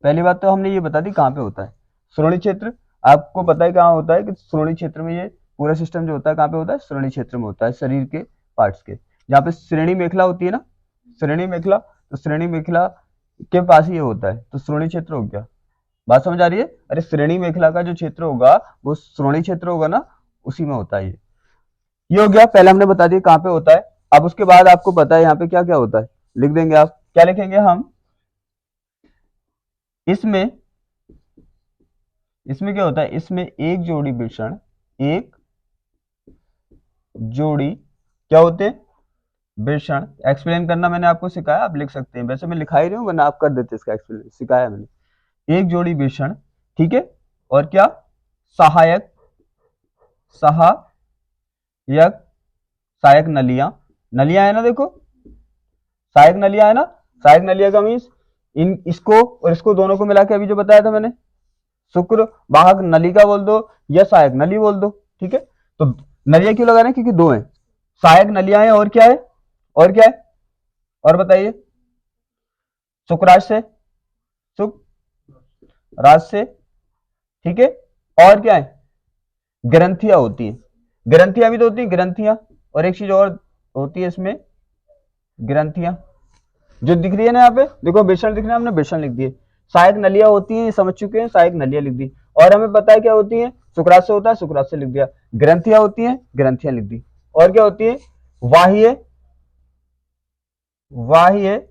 पहली बात तो हमने ये बता दी कहाँ पे होता है, श्रोणि क्षेत्र। आपको पता है कहाँ होता है कि श्रोणि क्षेत्र में, ये पूरा सिस्टम जो होता है कहाँ पे होता है, श्रोणि क्षेत्र में होता है, शरीर के पार्ट्स के, जहाँ पे श्रेणी मेखला होती है ना, श्रेणी मेखला, तो श्रेणी मेखला के पास ही ये होता है, तो श्रोणि क्षेत्र हो गया। बात समझ आ रही है? अरे श्रेणी मेखला का जो क्षेत्र होगा वो श्रोणि क्षेत्र होगा ना, उसी में होता है ये हो गया। पहले हमने बता दिया कहाँ पे होता है। अब उसके बाद आपको पता है यहाँ पे क्या क्या होता है, लिख देंगे आप। क्या लिखेंगे हम, इसमें क्या होता है, इसमें एक जोड़ी वृषण, एक जोड़ी क्या होते हैं, वृषण। एक्सप्लेन करना मैंने आपको सिखाया, आप लिख सकते हैं, वैसे मैं लिखा ही रही हूँ वरना आप कर देते इसका एक्सप्लेन, सिखाया मैंने। एक जोड़ी वृषण, ठीक है, और क्या, सहायक, सहायक, सहायक नलियां, नलियां है ना, देखो सहायक नलियां है ना, सहायक नलिया का मीन्स इन इसको और इसको दोनों को मिला के अभी जो बताया था मैंने, शुक्र वाहक नलिका बोल दो या सहायक नली बोल दो, ठीक है। तो नलिया क्यों लगा रहे हैं, क्योंकि दो हैं, सहायक नलियां हैं, और क्या है, और क्या है, और बताइए, शुक्राज से, शुक्राज से, ठीक है, और क्या है, ग्रंथियां होती है, ग्रंथियां भी तो होती है, ग्रंथियां, और एक चीज और होती है इसमें, ग्रंथियां जो दिख रही है ना यहाँ पे, देखो वृषण दिख रहा है, हमने वृषण लिख दिए। सहायक नलियां होती हैं, समझ चुके हैं, सहायक नलियां लिख दी। और हमें पता है क्या होती है, शुक्राज से होता है, शुक्राज से लिख दिया। ग्रंथियां होती हैं, ग्रंथियां लिख दी। और क्या होती है, वाह्य, वाह्य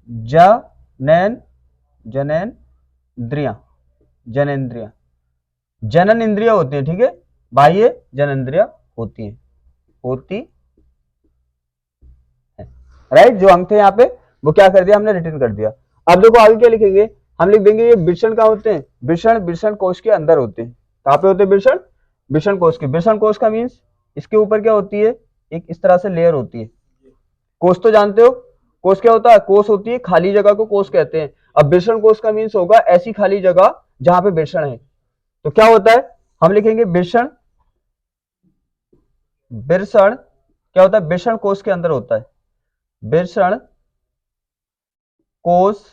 जनन, जननेंद्रियां, जननेंद्रियां, जनन इंद्रिया होती है, ठीक है, बाह्य जननेंद्रिया होती है, होती है, राइट। जो अंक थे यहाँ पे वो क्या कर दिया हमने, रिटर्न कर दिया। अब देखो आगे क्या लिखेंगे, हम लिख देंगे ये वृषण कहाँ होते हैं, वृषण वृषण कोश के अंदर होते हैं। कहाँ पे होते हैं वृषण, वृषण कोश के। वृषण कोश का मीन्स इसके ऊपर क्या होती है, एक इस तरह से लेयर होती है। कोश तो जानते हो, कोश क्या होता है, कोश होती है खाली जगह को कोश कहते हैं। अब वृषण कोश का मीन्स होगा ऐसी खाली जगह जहां पे वृषण है। तो क्या होता है, हम लिखेंगे वृषण, वृषण क्या होता है, वृषण कोश के अंदर होता है, वृषण कोश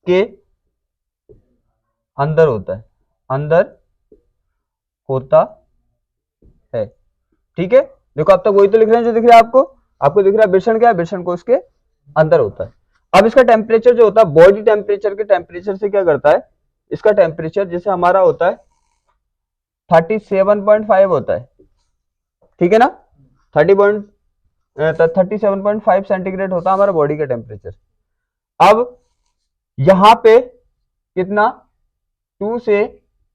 के अंदर होता है, अंदर होता है, ठीक है। देखो अब तक वही तो लिख रहे हैं जो दिख रहा है आपको, आपको दिख रहा है वृषण क्या है, वृषण कोश के अंदर होता है। अब इसका टेम्परेचर जो होता है, बॉडी टेम्परेचर के टेम्परेचर से क्या करता है, इसका टेम्परेचर जैसे हमारा होता है 37.5 होता है, ठीक है ना, 37.5 सेंटीग्रेड होता है हमारा बॉडी का टेम्परेचर। अब यहां पे कितना, 2 से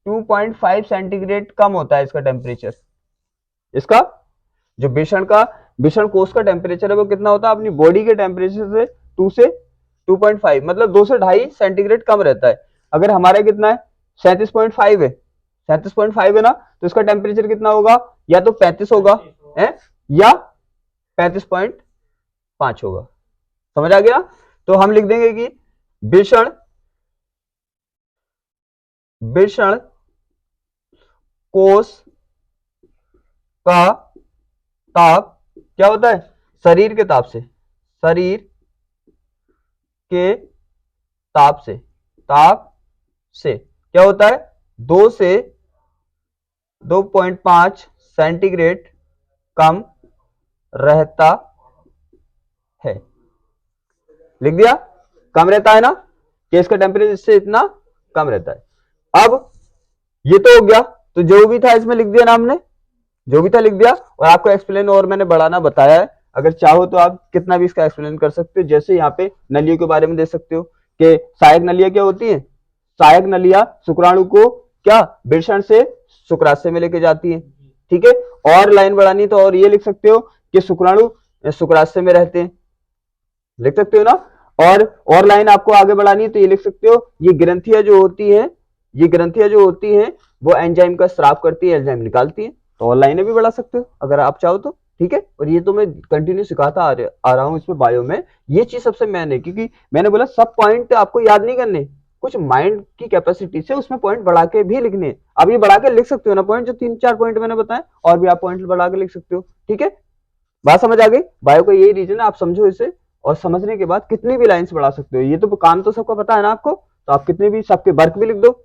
2.5 सेंटीग्रेड कम होता है इसका टेम्परेचर। इसका जो भीषण कोश का टेम्परेचर है वो कितना होता है, अपनी बॉडी के टेम्परेचर से 2 से 2.5 मतलब 2 से 2.5 सेंटीग्रेड कम रहता है। अगर हमारा कितना है 37.5 है, 37.5 है ना, तो इसका टेम्परेचर कितना होगा, या तो 35 होगा है या 35.5 होगा। समझ आ गया। तो हम लिख देंगे कि भीषण कोश का ताप क्या होता है, शरीर के ताप से, शरीर के ताप से क्या होता है, 2 से 2.5 सेंटीग्रेड कम रहता है। लिख दिया, कम रहता है ना, कि इसका टेम्परेचर इससे इतना कम रहता है। अब ये तो हो गया, तो जो भी था इसमें लिख दिया ना हमने, जो भी था लिख दिया, और आपको एक्सप्लेन और मैंने बढ़ाना बताया है। अगर चाहो तो आप कितना भी इसका एक्सप्लेन कर सकते हो, जैसे यहाँ पे नलियों के बारे में दे सकते हो कि सहायक नलियां क्या होती है, सहायक नलियां शुक्राणु को क्या वृषण से शुक्राशय में लेके जाती है, ठीक है। और लाइन बढ़ानी तो और ये लिख सकते हो कि शुक्राणु शुक्राशय में रहते हैं, लिख सकते हो ना। और लाइन आपको आगे बढ़ानी है तो ये लिख सकते हो, ये ग्रंथियां जो होती हैं, ये ग्रंथियां जो होती हैं वो एंजाइम का स्राव करती है, एंजाइम निकालती है। तो और लाइनें भी बढ़ा सकते हो अगर आप चाहो तो, ठीक है। और ये तो मैं कंटिन्यू सिखाता आ रहा हूँ इसमें बायो में, ये चीज सबसे मेन है, क्योंकि मैंने बोला सब पॉइंट आपको याद नहीं करने, कुछ माइंड की कैपेसिटी से उसमें पॉइंट बढ़ा के भी लिखने। अब ये बढ़ा के लिख सकते हो ना पॉइंट, जो 3-4 पॉइंट मैंने बताए, और भी आप पॉइंट बढ़ा के लिख सकते हो, ठीक है। बात समझ आ गई। बायो का यही रीजन है, आप समझो इसे, और समझने के बाद कितनी भी लाइंस बढ़ा सकते हो। ये तो काम तो सबका पता है ना आपको, तो आप कितने भी सबके वर्क भी लिख दो।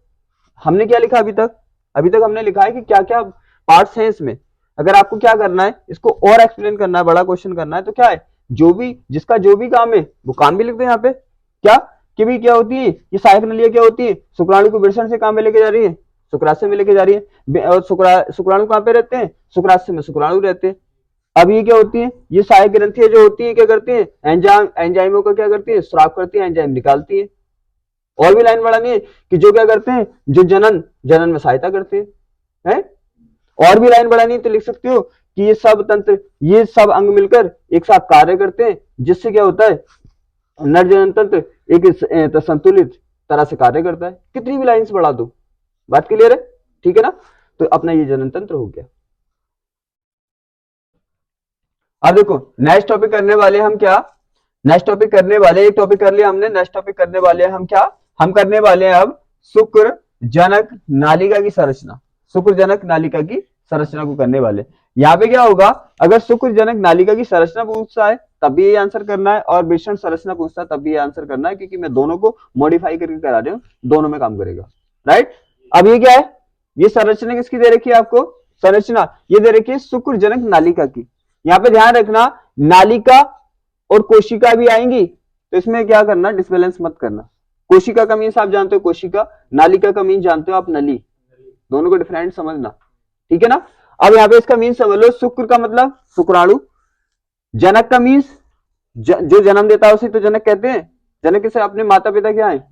हमने क्या लिखा अभी तक? अभी तक हमने लिखा है कि क्या क्या पार्ट्स हैं इसमें। अगर आपको क्या करना है, इसको और एक्सप्लेन करना है, बड़ा क्वेश्चन करना है, तो क्या है, जो भी जिसका जो भी काम है वो काम भी लिख दो यहाँ पे। क्या कि भी क्या होती है, ये सहायक नलियां क्या होती है, शुक्राणु को वृषण से कहां में लेके जा रही है, शुक्राशय में लेके जा रही है। और शुक्राणु कहां पे रहते हैं, शुक्राशय में शुक्राणु रहते हैं। अब ये क्या होती है, ये सहायक ग्रंथियां जो होती है क्या करती है, एंजाइमों का क्या करती है, स्राव करती है, एंजाइम निकालती है। और भी लाइन बढ़ानी है कि जो क्या करते हैं, जो जनन में सहायता करते हैं। और भी लाइन बढ़ानी है तो लिख सकते हो कि ये सब तंत्र, ये सब अंग मिलकर एक साथ कार्य करते हैं, जिससे क्या होता है, नर जनन तंत्र एक संतुलित तरह से कार्य करता है। कितनी भी लाइन्स बढ़ा दो, बात क्लियर है, ठीक है ना। तो अपना ये जनन तंत्र हो गया। अब देखो नेक्स्ट टॉपिक करने वाले हम क्या, नेक्स्ट टॉपिक करने वाले, एक टॉपिक कर लिया हमने, नेक्स्ट टॉपिक करने वाले हम क्या, हम करने वाले हैं अब शुक्र जनक नालिका की संरचना, शुक्र जनक नालिका की संरचना को करने वाले। यहाँ पे क्या होगा, अगर शुक्र जनक नालिका की संरचना पूछता है तब भी ये आंसर करना है, और वृषण संरचना पूछता है तब भी ये आंसर करना है, क्योंकि मैं दोनों को मॉडिफाई करके करा रहा हूँ, दोनों में काम करेगा, राइट। अब ये क्या है, ये संरचना किसकी दे रखी है आपको, संरचना ये दे रखी है शुक्र जनक नालिका की। यहाँ पे ध्यान रखना, नालिका और कोशिका भी आएंगी, तो इसमें क्या करना, डिसबैलेंस मत करना। कोशिका का मीन्स आप जानते हो कोशिका, नालिका का मीन्स जानते हो आप नली, दोनों को डिफरेंट समझना, ठीक है ना। अब यहाँ पे इसका मीन्स समझ लो, शुक्र का मतलब शुक्राणु, जनक का मीन्स जो जन्म देता है उसे तो जनक कहते हैं। जनक किसे, अपने माता पिता क्या है,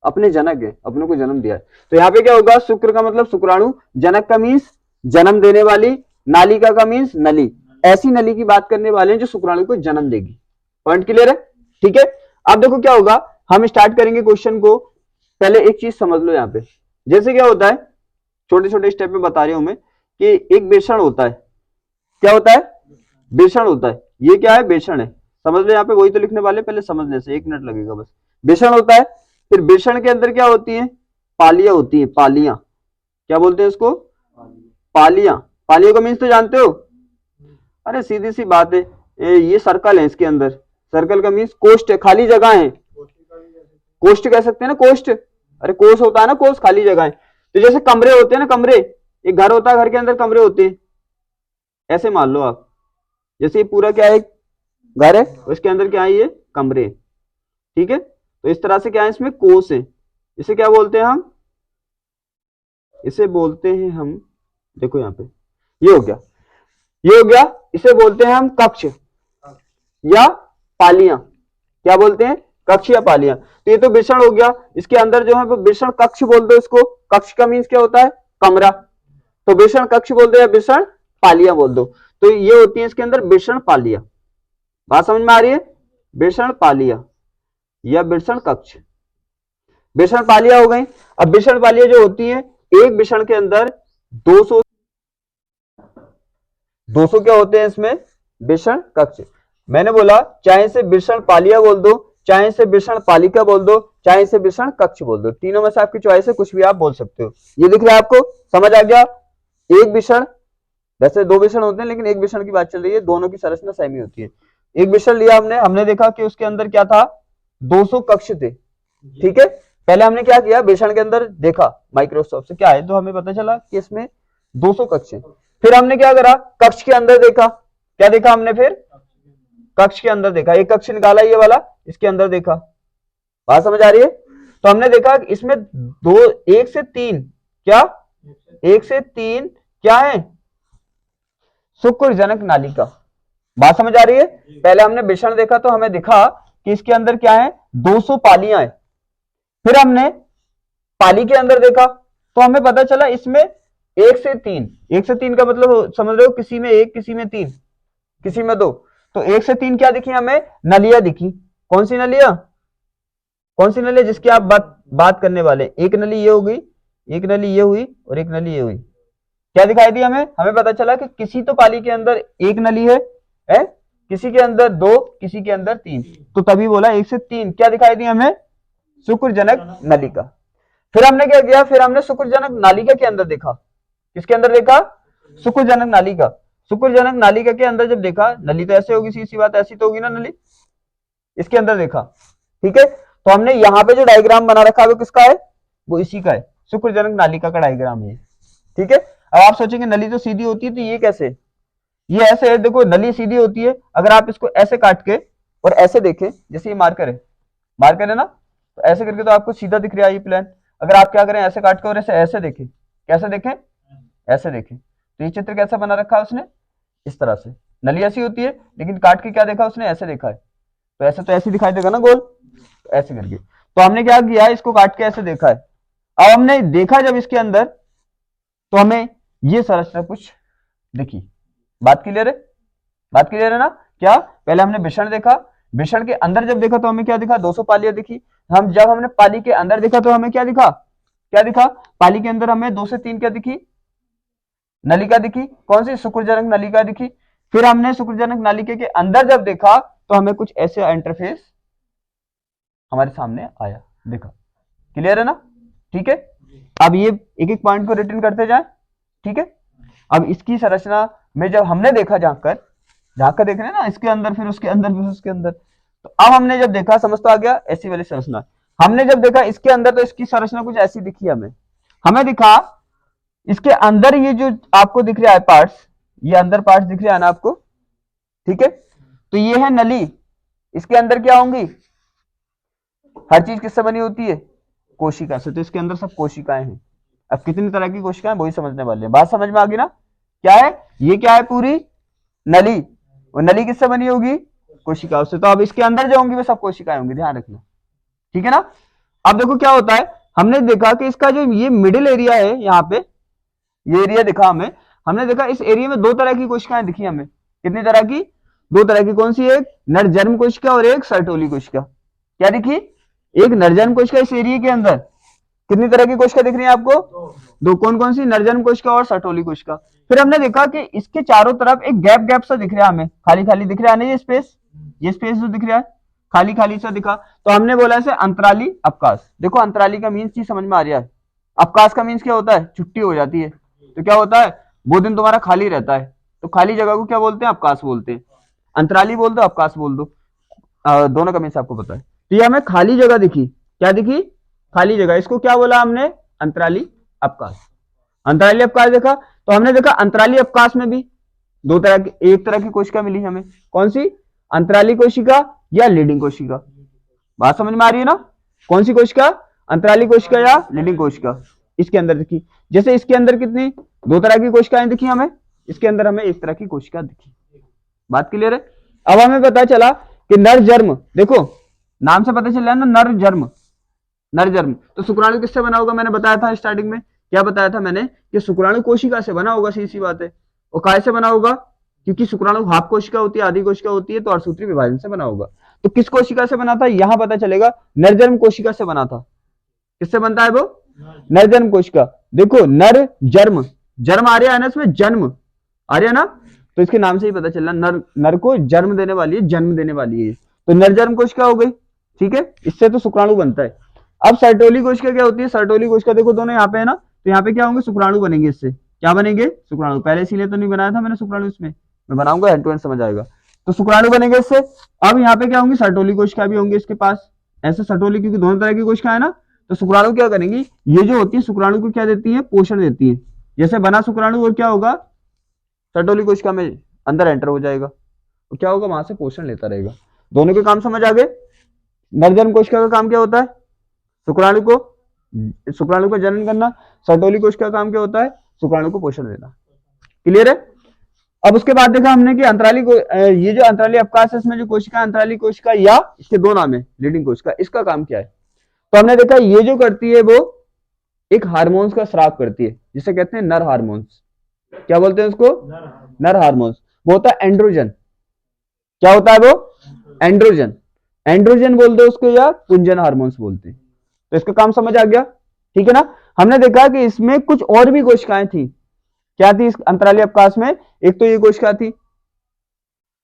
अपने जनक है, अपनों को जन्म दिया है। तो यहाँ पे क्या होगा, शुक्र का मतलब शुक्राणु, जनक का मीन्स जन्म देने वाली, नालिका का मीन्स नली, ऐसी नली की बात करने वाले हैं जो शुक्राणु को जन्म देगी। पॉइंट क्लियर है, ठीक है। अब देखो क्या होगा, हम स्टार्ट करेंगे क्वेश्चन को। पहले एक चीज समझ लो यहाँ पे, जैसे क्या होता है, छोटे छोटे स्टेप में बता रही हूं मैं, कि एक बेषण होता है, क्या होता है, बेषण होता है। ये क्या है, बेषण है, समझ लो यहाँ पे, वही तो लिखने वाले, पहले समझने से 1 मिनट लगेगा बस। बेषण होता है, फिर बेषण के अंदर क्या होती है, पालियां होती है, पालियां, क्या बोलते हैं इसको, पालियां। पालियों का मीन्स तो जानते हो, अरे सीधी सी बात है, ये सर्कल है, इसके अंदर सर्कल का मीन्स कोष्ठ है, खाली जगह है, कोष्ठ कह सकते हैं ना, कोष्ठ, अरे कोष होता है ना, कोष खाली जगह है। तो जैसे कमरे होते हैं ना, कमरे, एक घर होता है, घर के अंदर कमरे होते हैं, ऐसे मान लो आप, जैसे ये पूरा क्या है, घर है, उसके अंदर क्या है, ये कमरे, ठीक है। तो इस तरह से क्या है, इसमें कोष है, इसे क्या बोलते हैं हम, इसे बोलते हैं हम, देखो यहाँ पे ये हो गया, ये हो गया, इसे बोलते हैं हम कक्ष या पालियां, क्या बोलते हैं, कक्ष या पालियां। तो ये तो बेषण हो गया, इसके अंदर जो है वो बेषण कक्ष बोल दो इसको, कक्ष का मीन्स क्या होता है, कमरा, तो बेषण कक्ष बोल दो या बेषण पालियां बोल दो। तो ये होती है इसके अंदर बेषण पालियां, बात समझ में आ रही है, बेषण पालियां या बेषण कक्ष, बेषण पालियां हो गई। अब बेषण पालियां जो होती है, एक बेषण के अंदर 200 क्या होते हैं इसमें, बेषण कक्ष। मैंने बोला चाहे से बेषण पालिया बोल दो, चाहे से बेषण पालिका बोल दो, चाहे से बेषण कक्ष बोल दो, तीनों में से आपकी चॉइस है, कुछ भी आप बोल सकते हो। ये दिख रहा है आपको, समझ आ गया। एक बेषण, वैसे 2 बेषण होते हैं लेकिन एक बेषण की बात चल रही है, दोनों की संरचना सेम ही होती है। एक बेषण लिया हमने देखा कि उसके अंदर क्या था, 200 कक्ष थे, ठीक है। पहले हमने क्या किया, बेषण के अंदर देखा माइक्रोस्कोप से क्या है, तो हमें पता चला कि इसमें 200 कक्ष है। फिर हमने क्या करा, कक्ष के अंदर देखा, क्या देखा हमने, फिर कक्ष के अंदर देखा, एक कक्ष निकाला ये वाला, इसके अंदर देखा, बात समझ आ रही है। तो हमने देखा कि इसमें 1 से 3 क्या, 1 से 3 क्या है, शुक्र जनक नालिका, बात समझ आ रही है। पहले हमने बेषण देखा तो हमें दिखा कि इसके अंदर क्या है, 200 पालियां है। फिर हमने पाली के अंदर देखा तो हमें पता चला इसमें 1 से 3, 1 से 3 का मतलब समझ रहे हो, किसी में 1, किसी में 3, किसी में 2, तो 1 से 3 क्या दिखी हमें? नलियां दिखी। कौन सी नलियां? कौन सी नली जिसकी आप बात करने वाले? एक नली ये हो गई, एक नली ये हुई और एक नली ये हुई। क्या दिखाई दी हमें? हमें पता चला कि किसी तो पाली के अंदर एक नली है? किसी के अंदर 2, किसी के अंदर 3, तो तभी बोला 1 से 3 क्या दिखाई दी हमें? शुक्रजनक नलिका। फिर हमने क्या किया? फिर हमने शुक्रजनक नालिका के अंदर देखा। किसके अंदर देखा? शुक्रजनक नालिका। शुक्रजनक नालिका के अंदर जब देखा, नली तो ऐसे होगी, सीधी बात ऐसी तो होगी ना नली, इसके अंदर देखा। ठीक है, तो हमने यहाँ पे जो डायग्राम बना रखा है वो किसका है? वो इसी का है, शुक्रजनक नालिका का डायग्राम है। ठीक है, अब आप सोचेंगे नली तो सीधी होती है, तो ये कैसे? ये ऐसे है, देखो नली सीधी होती है, अगर आप इसको ऐसे काट के और ऐसे देखें, जैसे ये मार्कर है ना, तो ऐसे करके तो आपको सीधा दिख रहा है ये प्लान। अगर आप क्या करें, ऐसे काट के और ऐसे देखें, कैसे देखें? ऐसे देखें, तो ये चित्र कैसा बना रखा है उसने? इस तरह से। नली ऐसी होती है, लेकिन काट के क्या देखा उसने? ऐसे देखा है, तो ऐसे दिखाई देगा ना गोल, तो ऐसे करके। तो हमने क्या किया, इसको काट के ऐसे देखा है। अब हमने देखा जब इसके अंदर, तो हमें ये संरचना कुछ दिखी। बात क्लियर है? बात क्लियर है ना? क्या पहले हमने विषण देखा, विषण के अंदर जब देखा तो हमें क्या दिखा? 200 पालियां दिखी। जब हमने पाली के अंदर देखा तो हमें क्या दिखा? क्या दिखा? पाली के अंदर हमें 2 से 3 क्या दिखी? नलिका दिखी। कौन सी? शुक्रजनक नलिका दिखी। फिर हमने शुक्रजनक नलिका के अंदर जब देखा तो हमें कुछ ऐसे इंटरफेस हमारे सामने आया, देखा। क्लियर है ना? ठीक है, अब ये एक एक पॉइंट को रिटर्न करते जाए। ठीक है, अब इसकी संरचना में जब हमने देखा, झांक देख रहे हैं ना, इसके अंदर फिर उसके अंदर फिर उसके अंदर, तो अब हमने जब देखा, समझ तो आ गया, ऐसी वाली संरचना। हमने जब देखा इसके अंदर, तो इसकी संरचना कुछ ऐसी दिखी हमें दिखा इसके अंदर ये जो आपको दिख रहा है पार्ट्स, ये अंदर पार्ट्स दिख रहा है ना आपको। ठीक है, तो ये है नली, इसके अंदर क्या होंगी? हर चीज किससे बनी होती है? कोशिका से। तो इसके अंदर सब कोशिकाएं हैं। अब कितनी तरह की कोशिकाएं, वही समझने वाले हैं। बात समझ में आ गई ना? क्या है ये? क्या है? पूरी नली, और नली किससे बनी होगी? कोशिकाओं से। तो अब इसके अंदर जो होंगी वो सब कोशिकाएं होंगी, ध्यान रखना। ठीक है ना? अब देखो क्या होता है, हमने देखा कि इसका जो ये मिडिल एरिया है, यहाँ पे ये एरिया दिखा हमें, हमने देखा इस एरिया में 2 तरह की कोशिकाएं दिखी हमें। कितनी तरह की? 2 तरह की। कौन सी? एक नरजन्म कोशिका और एक सर्टोली कोशिका। क्या दिखी? एक नरजन्म कोशिका इस एरिया के अंदर। कितनी तरह की कोशिका दिख रही है आपको? 2। कौन कौन सी? नरजन्म कोशिका और सर्टोली कोशिका। फिर हमने देखा कि इसके चारों तरफ एक गैप गैप सा दिख रहा है हमें, खाली खाली दिख रहा है ना, ये स्पेस जो दिख रहा है खाली खाली सा दिखा, तो हमने बोला इसे अंतराली अवकाश। देखो अंतराली का मीन्स चीज समझ में आ रहा है। अवकाश का मीन्स क्या होता है? छुट्टी हो जाती है, तो क्या होता है? वो दिन तुम्हारा खाली रहता है, तो खाली जगह को क्या बोलते हैं? अवकाश बोलते हैं। अंतराली बोल दो, अवकाश बोल दो, दोनों का मीन्स आपको पता है। तो ये हमें खाली जगह दिखी। क्या दिखी? खाली जगह। इसको क्या बोला हमने? अंतराली अवकाश। अंतराली अवकाश देखा, तो हमने देखा अंतराली अवकाश में भी 2 तरह की, एक तरह की कोशिका मिली हमें। कौन सी? अंतराली कोशिका या लीडिंग कोशिका। बात समझ में आ रही है ना? कौन सी कोशिका? अंतराली कोशिका या लीडिंग कोशिका इसके अंदर दिखी। जैसे इसके अंदर कितनी? 2 तरह की कोशिकाएं दिखी हमें, इसके अंदर हमें 1 तरह की कोशिका दिखी। बात क्लियर है? अब हमें पता चला कि नर जन्म, देखो नाम से पता चला ना, नर जन्म। नर जन्म तो शुक्राणु किससे बना होगा? मैंने बताया था स्टार्टिंग में, क्या बताया था मैंने? कि शुक्राणु कोशिका से बना होगा, सीधी सी बात है। और काय से बना होगा? क्योंकि शुक्राणु हाफ कोशिका होती है, आधी कोशिका होती है, तो अर्धसूत्री विभाजन से बना होगा। तो किस कोशिका से बना था? यहां पता चलेगा, नरजन्म कोशिका से बना था। किससे बनता है वो? नरजन्म कोशिका। देखो नर जन्म, जन्म आ रहा है ना इसमें, जन्म आ रहा है ना, तो इसके नाम से ही पता चला, नर को जन्म देने वाली है, जन्म देने वाली है, तो नरजन्म कोशिका हो गई। ठीक है, इससे तो शुक्राणु बनता है। अब सर्टोली कोशिका क्या होती है? सर्टोली कोशिका देखो दोनों यहाँ पे है ना, तो यहाँ पे क्या होंगे? शुक्राणु बनेंगे। इससे क्या बनेंगे? शुक्राणु। पहले इसीलिए तो नहीं बनाया था मैंने शुक्राणु, इसमें मैं बनाऊंगा, एंड टू एंड समझ आएगा। तो शुक्राणु बनेंगे इससे। अब यहाँ पे क्या होंगी? सर्टोली कोशिका भी होंगे इसके पास। ऐसे सर्टोली, क्योंकि दोनों तरह की कोशिका है ना, तो शुक्राणु क्या करेंगी? ये जो होती है शुक्राणु को क्या देती है? पोषण देती है। जैसे बना शुक्राणु और क्या होगा? सर्टोली कोशिका में अंदर एंटर हो जाएगा, तो क्या होगा? वहां से पोषण लेता रहेगा। दोनों के काम समझ आ गए? नरजन्म कोशिका का काम क्या होता है? शुक्राणु को जनन करना। सर्टोली कोशिका का काम क्या होता है? शुक्राणु को पोषण देना। क्लियर है? अब उसके बाद देखा हमने कि अंतराली को, ये जो अंतराली अवकाश है, इसमें जो कोशिका अंतराली कोशिका, या इसके 2 नाम है, लीडिंग कोशिका, इसका काम क्या है? तो हमने देखा ये जो करती है वो एक हार्मोन्स का स्राव करती है, जिसे कहते हैं नर हार्मोन्स। क्या बोलते हैं उसको? नर हार्मोन्स। वो होता है एंड्रोजन। क्या होता है वो? एंड्रोजन। एंड्रोजन बोलते हैं उसको या पुंजन हार्मोन्स बोलते हैं। तो इसका काम समझ आ गया, ठीक है ना। हमने देखा कि इसमें कुछ और भी कोशिकाएं थी। क्या थी इस अंतराली अवकाश में? एक तो ये कोशिका थी,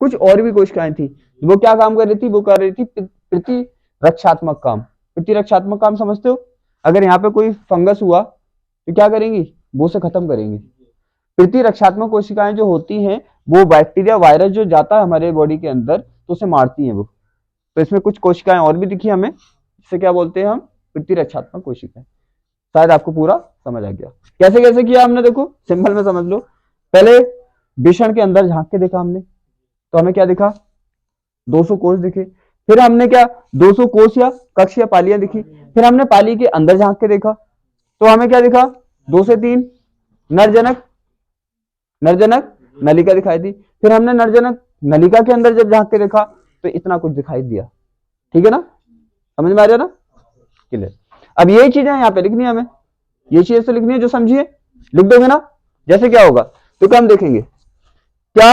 कुछ और भी कोशिकाएं थी। वो क्या काम कर रही थी? वो कर रही थी प्रतिरक्षात्मक काम। प्रतिरक्षात्मक काम समझते हो? अगर यहाँ पे कोई फंगस हुआ तो क्या करेंगी? वो से खत्म करेंगी। प्रतिरक्षात्मक कोशिकाएं जो होती हैं वो बैक्टीरिया वायरस जो जाता है हमारे बॉडी के अंदर तो उसे मारती हैं वो। तो इसमें कुछ कोशिकाएं और भी दिखी हमें, जिसे क्या बोलते हैं हम? प्रतिरक्षात्मक कोशिकाएं। शायद आपको पूरा समझ आ गया। कैसे कैसे किया हमने, देखो सिंपल में समझ लो। पहले विषण के अंदर झांक के देखा हमने, तो हमें क्या दिखा? 200 कोष दिखे। फिर हमने क्या 200 कोष या कक्ष या पालियां दिखी। फिर हमने पाली के अंदर झांक के देखा, तो हमें क्या दिखा? 2 से 3 नरजनक नलिका दिखाई दी। फिर हमने नरजनक नलिका के अंदर जब झांक के देखा तो इतना कुछ दिखाई दिया। ठीक है ना, समझ में आ रहा ना? क्लियर। अब ये चीजें यहाँ पे लिखनी है हमें, ये चीजें तो लिखनी है, जो समझिए लिख दोगे ना। जैसे क्या होगा तो क्या हम देखेंगे क्या?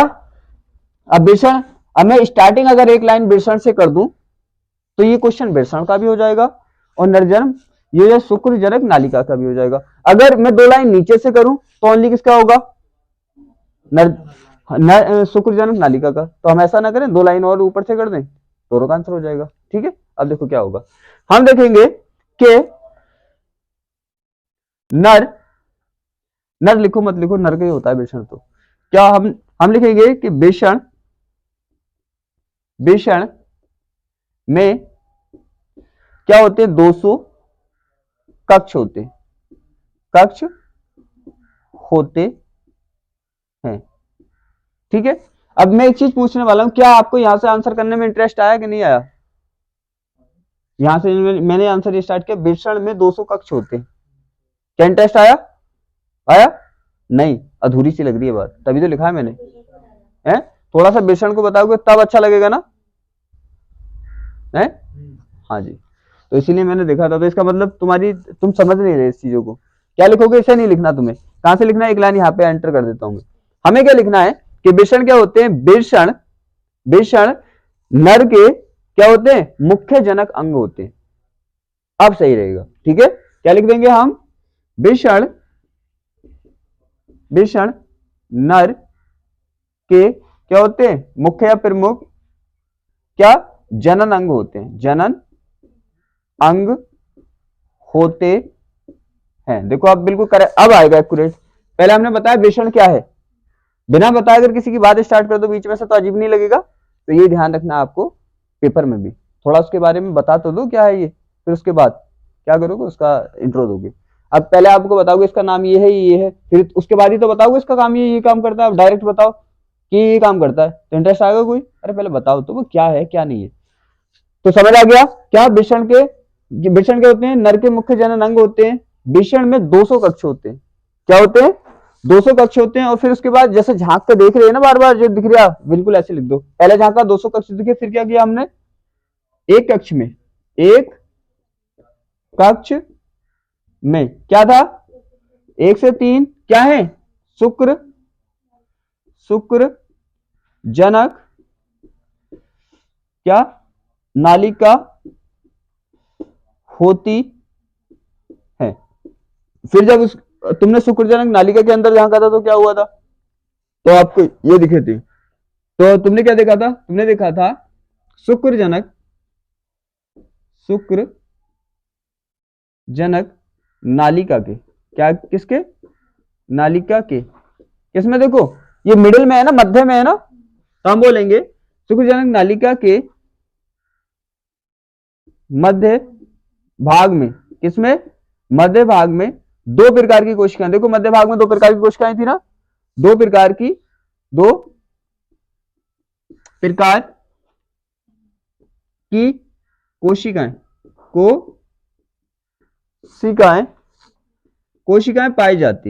अब विषण, अब मैं स्टार्टिंग अगर एक लाइन विषण से कर दूं तो ये क्वेश्चन विषण का भी हो जाएगा और नरजन्म ये शुक्रजनक नालिका का भी हो जाएगा। अगर मैं 2 लाइन नीचे से करूं तो ओनली किसका होगा? शुक्रजनक नालिका का। तो हम ऐसा ना करें, 2 लाइन और ऊपर से कर दें, दोनों का आंसर हो जाएगा। ठीक है, अब देखो क्या होगा। हम देखेंगे कि नर लिखो मत लिखो, नर का ही होता है विषण। तो क्या हम लिखेंगे कि विषण में क्या होते हैं? 200 कक्ष होते हैं। ठीक है, अब मैं एक चीज पूछने वाला हूं, क्या आपको यहां से आंसर करने में इंटरेस्ट आया कि नहीं आया? यहां से मैंने आंसर स्टार्ट किया, विषण में 200 कक्ष होते हैं। क्या इंटरेस्ट आया? नहीं, अधूरी सी लग रही है बात, तभी तो लिखा है मैंने। है, थोड़ा सा विषण को बताओगे तब अच्छा लगेगा ना? है, हाँ जी। तो इसीलिए मैंने देखा था। तो इसका मतलब तुम समझ नहीं रहे इस चीजों को। क्या लिखोगे? इसे नहीं लिखना तुम्हें। कहां से लिखना है? एक लाइन यहाँ पे एंटर कर देता हूं। हमें क्या लिखना है कि विषण क्या होते हैं? विषण नर के क्या होते हैं? मुख्य जनक अंग होते हैं। अब सही रहेगा। ठीक है, क्या लिख देंगे हम? विषण नर के क्या होते हैं? मुख्य या प्रमुख क्या? जनन अंग होते हैं। जनन अंग होते हैं। देखो अब बिल्कुल करेक्ट, अब आएगा एक्यूरेट। पहले हमने बताया विषण क्या है, बिना बताए अगर किसी की बात स्टार्ट कर दो बीच में से तो अजीब नहीं लगेगा। तो ये ध्यान रखना आपको, पेपर में भी थोड़ा उसके बारे में बता तो दो क्या है ये, फिर उसके बाद क्या करोगे? उसका इंट्रो दोगे। अब पहले आपको बताओगे इसका नाम ये है, फिर उसके बाद ही तो बताओगे इसका काम ये काम करता है। अब डायरेक्ट बताओ कि ये काम करता है तो इंटरेस्ट आएगा कोई? अरे पहले बताओ तो वो क्या है क्या नहीं है। तो समझ आ गया क्या? विषण के होते हैं? नर के मुख्य जनन अंग होते हैं। विषण में 200 कक्ष होते हैं। क्या होते हैं? 200 कक्ष होते हैं। और फिर उसके बाद जैसे झांक के देख रहे हैं ना, बार बार जो दिख रहा बिल्कुल ऐसे लिख दो। पहले झांका 200 कक्ष दिखे, फिर क्या किया हमने? एक कक्ष में क्या था? 1 से 3 क्या है? शुक्र जनक क्या? नालिका होती है। फिर जब तुमने शुक्रजनक नालिका के अंदर झांका था तो क्या हुआ था? तो आपको ये दिखे थे। तो तुमने क्या देखा था? तुमने देखा था शुक्रजनक नालिका के। क्या? किसके? नालिका के। किसमें? देखो ये मिडिल में है ना, मध्य में है ना, तो हम बोलेंगे शुक्रजनक नालिका के मध्य भाग में। किसमें? मध्य भाग में 2 प्रकार की कोशिकाएं। देखो मध्य भाग में 2 प्रकार की कोशिकाएं थी ना, 2 प्रकार की कोशिकाएं पाई जाती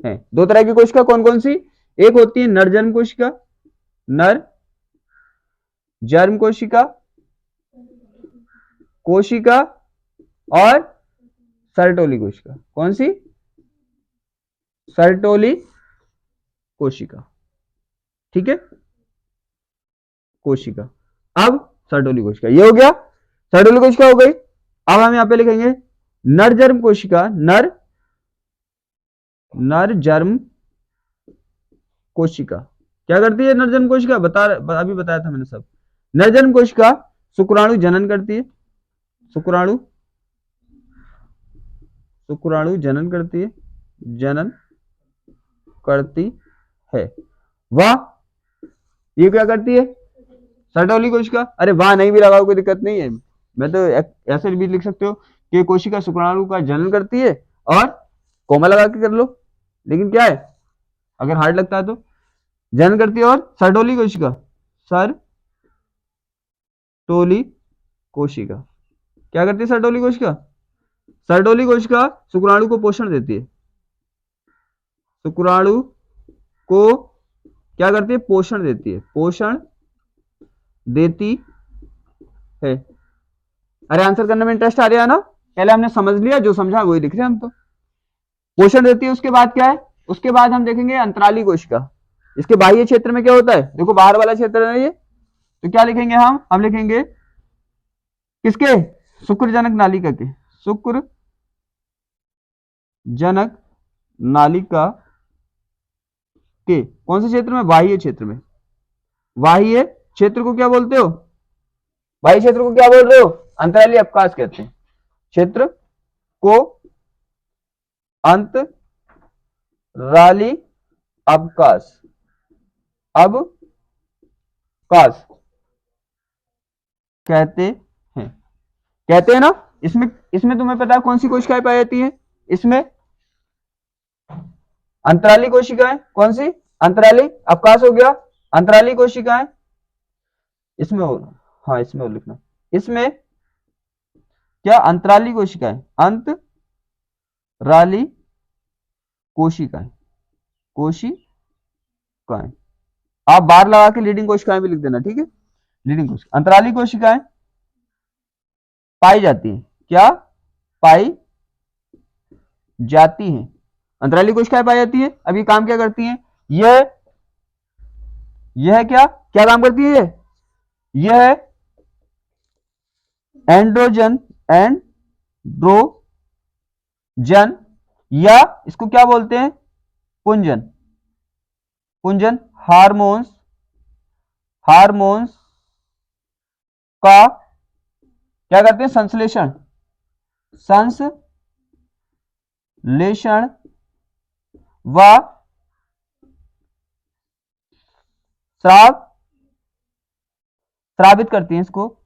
हैं। 2 तरह की कोशिका कौन कौन सी? एक होती है नरजन्म कोशिका और सर्टोली कोशिका। कौन सी? सर्टोली कोशिका। ठीक है, कोशिका। अब सर्टोली कोशिका, ये हो गया, सर्टोली कोशिका हो गई। अब हम यहां पे लिखेंगे नरजर्म कोशिका, नरजर्म कोशिका क्या करती है? नरजर्म कोशिका अभी बताया था मैंने सब। नरजर्म कोशिका शुक्राणु जनन करती है, शुक्राणु जनन करती है, जनन करती है। वह ये क्या करती है? सर्टोली कोशिका। अरे वाह नहीं भी लगाओ कोई दिक्कत नहीं है, मैं तो ऐसे भी लिख सकते हो कि कोशिका शुक्राणु का जनन करती है और कोमा लगा के कर लो, लेकिन क्या है अगर हार्ड लगता है तो जनन करती है। और सर्टोली कोशिका, सर्टोली कोशिका क्या करती है? सर्टोली कोशिका, सर्टोली कोशिका शुक्राणु को पोषण देती है, शुक्राणु को क्या करती है? पोषण देती है, पोषण देती है। अरे आंसर करने में इंटरेस्ट आ रहा है ना? पहले हमने समझ लिया, जो समझा वही लिख रहे हैं हम तो। पोषण देती है, उसके बाद क्या है? उसके बाद हम देखेंगे अंतराली कोशिका। इसके बाह्य क्षेत्र में क्या होता है? देखो बाहर वाला क्षेत्र है ये, तो क्या लिखेंगे हम लिखेंगे किसके? शुक्रजनक नालिका के, शुक्रजनक नालिका के कौन से क्षेत्र में? बाह्य क्षेत्र में। बाह्य क्षेत्र को क्या बोलते हो? बाह्य क्षेत्र को क्या बोल रहे हो? अंतराली अवकाश कहते हैं, क्षेत्र को अंतराली अवकाश, अवकाश कहते हैं ना। इसमें तुम्हें पता है कौन सी कोशिकाएं पाई जाती हैं? इसमें अंतराली कोशिकाएं, कौन सी? अंतराली अवकाश हो गया, अंतराली कोशिकाएं। इसमें हाँ इसमें लिखना, इसमें क्या? अंतराली कोशिकाएं, अंतराली कोशिकाएं, कोशिकाएं। आप बार लगा के लीडिंग कोशिकाएं भी लिख देना, ठीक है? लीडिंग कोशिका, अंतराली कोशिकाएं पाई जाती है, क्या पाई जाती हैं? अंतराली कोशिकाएं पाई जाती है। अब ये काम क्या करती हैं? यह क्या काम करती है? यह एंड्रोजन या इसको क्या बोलते हैं? पुंजन हार्मोन्स का क्या करते हैं? संश्लेषण व स्रावित करती हैं, इसको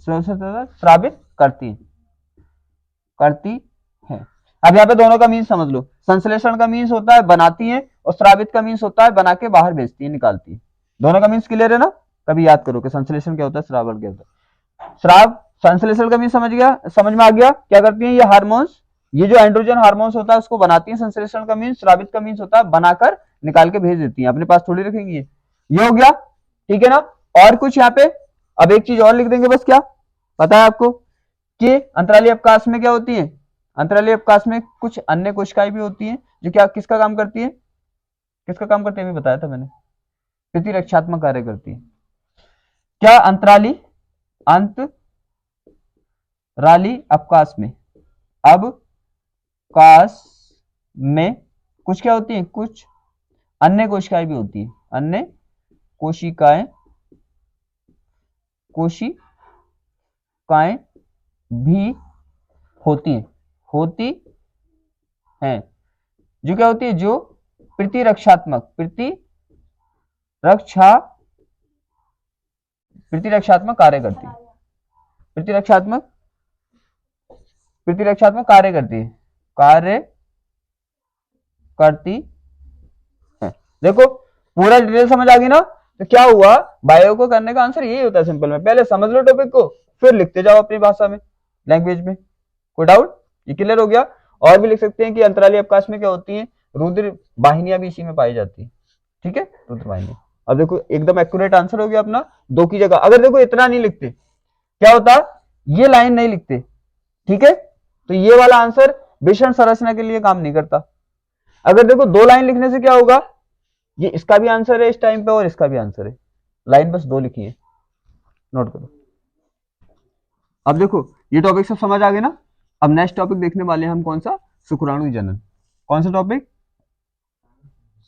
स्रावित करती है। अब यहाँ पे दोनों का मीन्स समझ लो। संश्लेषण का मीन्स होता है बनाती है, और स्रावित का मीन्स होता है बना के बाहर भेजती है, निकालती है। दोनों का मीन्स क्लियर है ना? कभी याद करो कि संश्लेषण क्या होता है, श्रावण क्या होता है। संश्लेषण का मीन्स समझ में आ गया? क्या करती है ये हार्मोन्स? ये जो एंड्रोजन हार्मोन्स होता है उसको बनाती है। संश्लेषण का मीन्स, श्रावित का मीन्स होता है बनाकर निकाल के भेज देती है, अपने पास थोड़ी रखेंगी। ये हो गया, ठीक है ना? और कुछ यहाँ पे अब एक चीज और लिख देंगे बस। क्या पता है आपको कि अंतराली अवकाश में क्या होती है? अंतराली अवकाश में कुछ अन्य कोशिकाएं भी होती हैं जो क्या किसका काम करती है? किसका काम करती है? अभी बताया था मैंने, प्रतिरक्षात्मक कार्य करती है। क्या अंतराली अवकाश में कुछ क्या होती है? कुछ अन्य कोशिकाएं भी होती है, अन्य कोशिकाएं भी होती हैं जो क्या होती है? जो प्रतिरक्षात्मक कार्य करती है, प्रतिरक्षात्मक कार्य करती है। देखो पूरा डिटेल समझ आ गई ना? तो क्या हुआ, बायो को करने का आंसर यही होता है सिंपल में। पहले समझ लो टॉपिक को, फिर लिखते जाओ अपनी भाषा में, लैंग्वेज में। कोई डाउट? ये क्लियर हो गया? और भी लिख सकते हैं कि अंतराली अवकाश में क्या होती है? रुद्र वाहिनियां भी इसी में पाई जाती है, ठीक है? रुद्र वाहिनी। अब देखो एकदम एक्यूरेट आंसर हो गया अपना, 2 की जगह। अगर देखो इतना नहीं लिखते, क्या होता? ये लाइन नहीं लिखते, ठीक है? तो ये वाला आंसर विषम संरचना के लिए काम नहीं करता। अगर देखो 2 लाइन लिखने से क्या होगा? ये इसका भी आंसर है इस टाइम पे और इसका भी आंसर है, लाइन बस 2 लिखी है, नोट करो। अब देखो ये टॉपिक सब समझ आ गए ना। अब नेक्स्ट टॉपिक देखने वाले हैं हम, कौन सा? शुक्राणु जनन। कौन सा टॉपिक?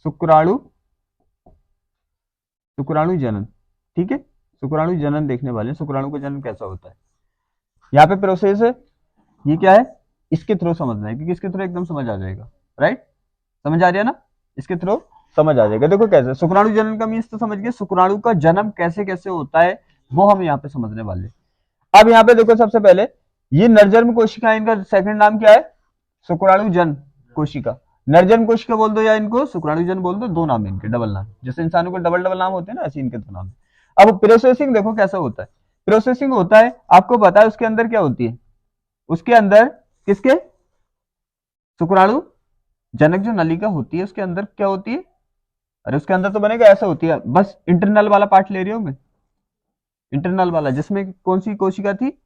शुक्राणु शुक्राणु जनन। ठीक है, शुक्राणु जनन देखने वाले हैं, शुक्राणु का जनन कैसा होता है। यहाँ पे प्रोसेस है, ये क्या है, इसके थ्रू समझना है, क्योंकि इसके थ्रू एकदम समझ आ जाएगा। राइट, समझ आ रहा है ना, इसके थ्रू समझ आ जाएगा। देखो कैसे शुक्राणु जनन का मीन्स तो समझ गए, शुक्राणु का जन्म कैसे कैसे होता है वो हम यहाँ पे समझने वाले। अब यहाँ पे देखो सबसे पहले ये नरजन्म कोशिका, इनका सेकंड नाम क्या है? शुक्राणु जन कोशिका। नरजन्म कोशिका बोल दो या इनको शुक्राणु जन बोल दो, दो नाम है इनके, डबल नाम। जैसे इंसानों को डबल डबल नाम होते हैं ना, ऐसे इनके दो नाम है। अब प्रोसेसिंग देखो कैसा होता है। प्रोसेसिंग होता है, आपको पता है उसके अंदर क्या होती है? उसके अंदर किसके? शुक्राणु जनक जो नलिका होती है उसके अंदर क्या होती है? अरे उसके अंदर तो बनेगा, ऐसा होती है, बस इंटरनल वाला पार्ट ले रही हूं मैं, इंटरनल वाला, जिसमें कौन सी कोशिका थी?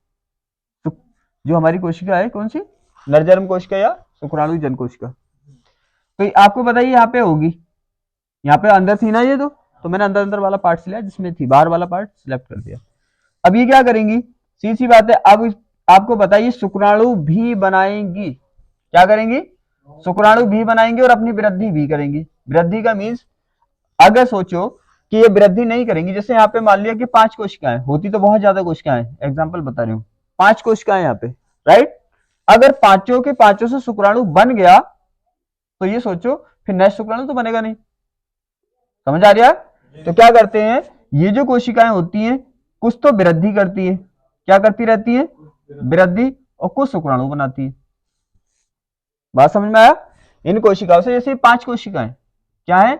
जो हमारी कोशिका है कौन सी? नरजन्म कोशिका या शुक्राणु जन कोशिका। तो आपको बताइए यहाँ पे होगी, यहाँ पे अंदर थी ना ये, तो मैंने अंदर अंदर वाला पार्ट लिया जिसमें थी, बाहर वाला पार्ट सिलेक्ट कर दिया। अब ये क्या करेंगी? सीधी सी बात है, अब आपको बताइए शुक्राणु भी बनाएंगी। क्या करेंगी? शुक्राणु भी बनाएंगे और अपनी वृद्धि भी करेंगी। वृद्धि का मीन्स, अगर सोचो कि ये वृद्धि नहीं करेंगी, जैसे यहाँ पे मान लिया कि 5 कोशिकाएं होती, तो बहुत ज्यादा कोशिकाएं, एग्जांपल बता रही हूँ, 5 कोशिकाएं यहाँ पे, राइट। अगर पांचों के पांचों से शुक्राणु बन गया तो ये सोचो फिर नेक्स्ट शुक्राणु तो बनेगा नहीं। समझ आ रहा है? तो क्या करते हैं, ये जो कोशिकाएं होती हैं कुछ तो वृद्धि करती है, क्या करती रहती है? वृद्धि, और कुछ शुक्राणु बनाती है। बात समझ में आया? इन कोशिकाओं से, जैसे 5 कोशिकाएं क्या है,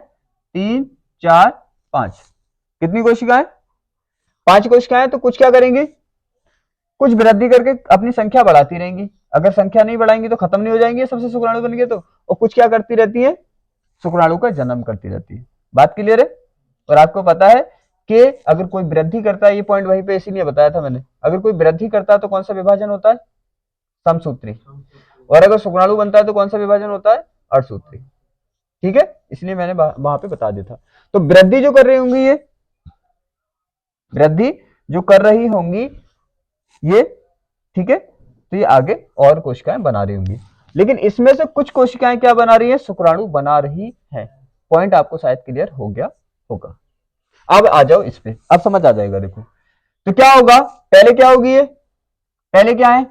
3 4 5, कितनी कोशिकाएं? 5 कोशिकाएं। तो कुछ क्या करेंगे, कुछ वृद्धि करके अपनी संख्या बढ़ाती रहेंगी। अगर संख्या नहीं बढ़ाएंगी तो खत्म नहीं हो जाएंगे सबसे शुक्राणु बन गए तो। और कुछ क्या करती रहती है? शुक्राणु का जन्म करती रहती है। बात क्लियर है? और आपको पता है कि अगर कोई वृद्धि करता है, ये पॉइंट वहीं पे इसीलिए बताया था मैंने, अगर कोई वृद्धि करता है तो कौन सा विभाजन होता है? समसूत्री। और अगर शुक्राणु बनता है तो कौन सा विभाजन होता है? अर्धसूत्री। ठीक है, इसलिए मैंने वहां पे बता दिया था। तो वृद्धि जो कर रही होंगी, ये वृद्धि जो कर रही होंगी ये, ठीक है, तो ये आगे और कोशिकाएं बना रही होंगी, लेकिन इसमें से कुछ कोशिकाएं क्या बना रही है? शुक्राणु बना रही है। पॉइंट आपको शायद क्लियर हो गया होगा। अब आ जाओ इस पे, अब समझ आ जाएगा। देखो तो क्या होगा, पहले क्या होगी, ये पहले क्या है?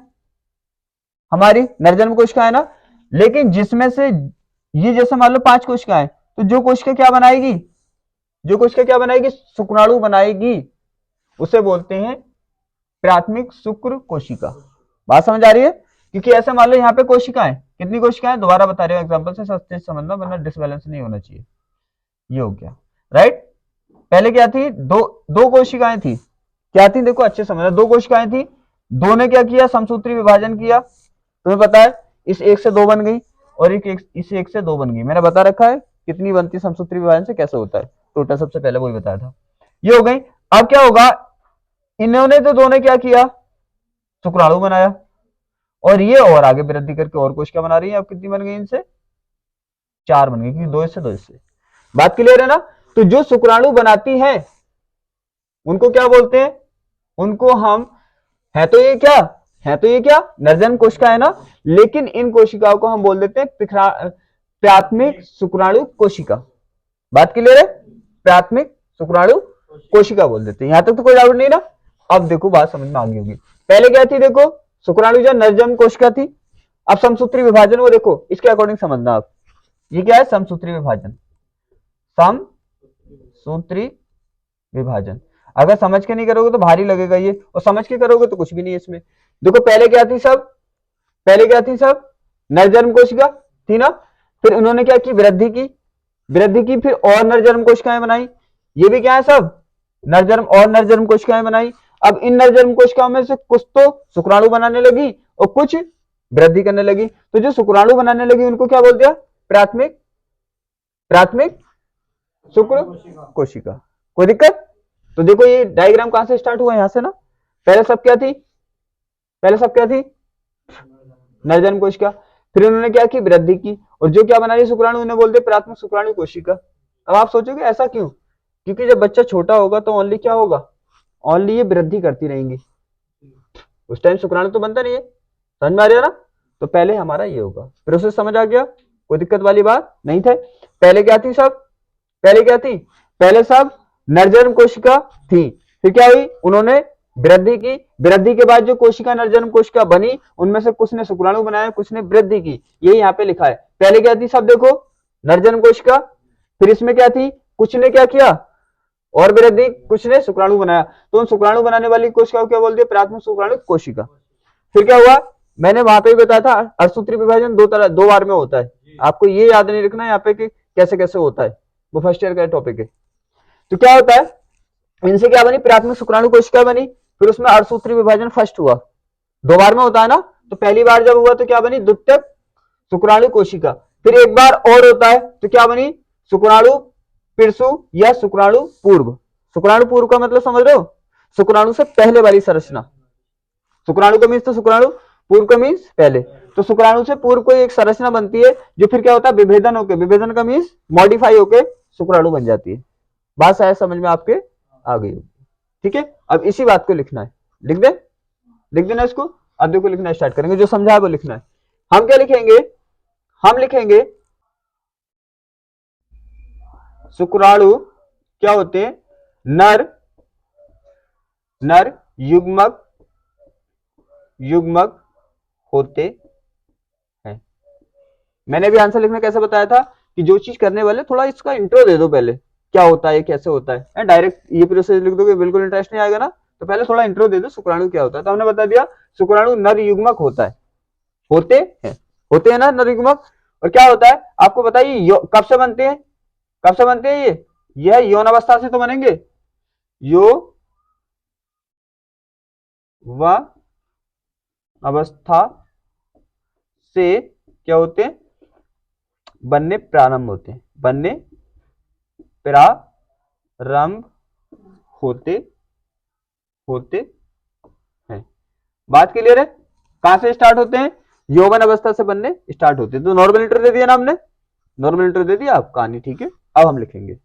हमारी नरजन्म कोशिका है ना, लेकिन जिसमें से ये, जैसे मान लो 5 कोशिकाएं, तो जो कोशिका क्या बनाएगी? जो कोशिका क्या बनाएगी? शुक्राणु बनाएगी। उसे बोलते हैं प्राथमिक शुक्र कोशिका। बात समझ आ रही है? क्योंकि ऐसे मान लो यहाँ पे कोशिकाएं, कितनी कोशिकाएं, दोबारा बता रहे हो एग्जांपल से, सस्ते समझना वरना डिसबैलेंस नहीं होना चाहिए। ये हो गया, राइट। पहले क्या थी? दो कोशिकाएं थी, क्या थी? देखो अच्छे समझना, 2 कोशिकाएं थी, दो ने क्या किया? समसूत्री विभाजन किया। तुम्हें पता है इस 1 से 2 बन गई और इस 1 से 2 बन गई। मैंने बता रखा है कितनी बनती समसूत्री विभाजन से, कैसे होता है टोटल, सबसे पहले वही बताया था। ये हो गई। अब क्या होगा, इन्होंने तो 2 ने क्या किया? शुक्राणु बनाया, और ये और आगे वृद्धि करके और कोशिका बना रही है। अब कितनी बन गई? इनसे 4 बन गई, क्योंकि 2 इससे 2 इससे। बात क्लियर है ना? तो जो शुक्राणु बनाती है उनको क्या बोलते हैं? उनको हम, है तो ये क्या है, तो ये क्या नरजन्म कोशिका है ना, लेकिन इन कोशिकाओं को हम बोल देते हैं प्राथमिक शुक्राणु कोशिका। बात क्लियर है? प्राथमिक शुक्राणु कोशिका बोल देते हैं। यहां तक तो कोई डाउट नहीं ना? अब देखो बात समझ में आ गई होगी। पहले क्या थी? देखो शुक्राणु जो नरजन्म कोशिका थी। अब समसूत्री विभाजन, वो देखो इसके अकॉर्डिंग समझना आप, ये क्या है? समसूत्री विभाजन, समसूत्री विभाजन। अगर समझ के नहीं करोगे तो भारी लगेगा ये, और समझ के करोगे तो कुछ भी नहीं है इसमें। देखो पहले क्या थी सब? पहले क्या थी सब? नरजन्म कोशिका थी ना, फिर उन्होंने क्या की? वृद्धि की, वृद्धि की, फिर और नरजन्म कोशिकाएं बनाई। ये भी क्या है सब? नरजन्म और नरजन्म कोशिकाएं बनाई। अब इन नरजन्म कोशिकाओं में से कुछ तो शुक्राणु बनाने लगी और कुछ वृद्धि करने लगी। तो जो शुक्राणु बनाने लगी उनको क्या बोल दिया? प्राथमिक प्राथमिक शुक्र कोशिका। कोई दिक्कत? तो देखो ये डायग्राम कहां से स्टार्ट हुआ? यहां से ना। पहले सब क्या थी? पहले सब क्या थी? नरजन्म कोशिका। फिर उन्होंने क्या की? वृद्धि की, और जो क्या बना रही शुक्राणु उन्हें बोलते प्राथमिक शुक्राणु कोशिका। अब आप सोचोगे ऐसा क्यों, क्योंकि जब बच्चा छोटा होगा तो ओनली क्या होगा, ओनली ये वृद्धि करती रहेंगी, उस टाइम शुक्राणु तो बनता नहीं है, समझ में आ रहा ना। तो पहले हमारा ये होगा, प्रोसेस समझ आ गया, कोई दिक्कत वाली बात नहीं थे। पहले क्या थी सब, पहले क्या थी, पहले सब नरजन्म कोशिका थी, फिर क्या हुई, उन्होंने वृद्धि की, वृद्धि के बाद जो कोशिका नरजन्म कोशिका बनी उनमें से कुछ ने शुक्राणु बनाया, कुछ ने वृद्धि की, ये यहाँ पे लिखा है। पहले क्या थी सब देखो, नरजन्म कोशिका, फिर इसमें क्या थी, कुछ ने क्या किया और वृद्धि, कुछ ने शुक्राणु बनाया, तो उन शुक्राणु बनाने वाली कोशिका को क्या बोल दिया, प्राथमिक शुक्राणु कोशिका। फिर क्या हुआ, मैंने वहां पे भी बताया था अर्धसूत्री विभाजन दो बार में होता है, आपको ये याद नहीं रखना यहाँ पे कि कैसे कैसे होता है, वो फर्स्ट ईयर का टॉपिक है। तो क्या होता है, इनसे क्या बनी, प्राथमिक शुक्राणु कोशिका बनी, फिर उसमें अर्धसूत्री विभाजन फर्स्ट हुआ, दो बार में होता है ना, तो पहली बार जब हुआ तो क्या बनी, द्वितीयक शुक्राणु कोशिका, फिर एक बार और होता है तो क्या बनी, शुक्राणु पिरसु या शुक्राणु पूर्व। शुक्राणु पूर्व का मतलब समझ रहे हो, शुक्राणु से पहले वाली संरचना, शुक्राणु का मीन्स तो शुक्राणु, पूर्व का मीन्स पहले, तो शुक्राणु से पूर्व कोई एक संरचना बनती है जो फिर क्या होता है, विभेदन होकर, विभेदन का मीन्स मॉडिफाई होकर शुक्राणु बन जाती है। बात शायद समझ में आपके आ गई होगी, ठीक है। अब इसी बात को लिखना है, लिख दे, लिख देना इसको, आद्य को लिखना स्टार्ट करेंगे, जो समझा है वो लिखना है। हम क्या लिखेंगे, हम लिखेंगे शुक्राणु क्या होते हैं, नर, नर युग्मक, युग्मक होते हैं। मैंने भी आंसर लिखना कैसे बताया था कि जो चीज करने वाले थोड़ा इसका इंट्रो दे दो पहले, क्या होता है कैसे होता है, डायरेक्ट ये प्रोसेस लिख दोगे बिल्कुल इंटरेस्ट नहीं आएगा ना, तो पहले थोड़ा इंट्रो दे दो शुक्राणु क्या होता है। तो हमने बता दिया शुक्राणु नर युग्मक होता है, होते हैं, होते हैं ना नर युग्मक। और क्या होता है आपको बताइए, कब से बनते हैं, कब से बनते हैं ये, यह यौन अवस्था से तो बनेंगे, यो व अवस्था से क्या होते हैं, बनने प्रारंभ होते हैं, बनने प्रारंभ होते होते हैं। बात क्लियर है, कहां से स्टार्ट होते हैं, यौवन अवस्था से बनने स्टार्ट होते हैं। तो नॉर्मल इंटर दे दिया ना हमने, नॉर्मल इंटर दे दिया आप कहानी, ठीक है। अब हम लिखेंगे,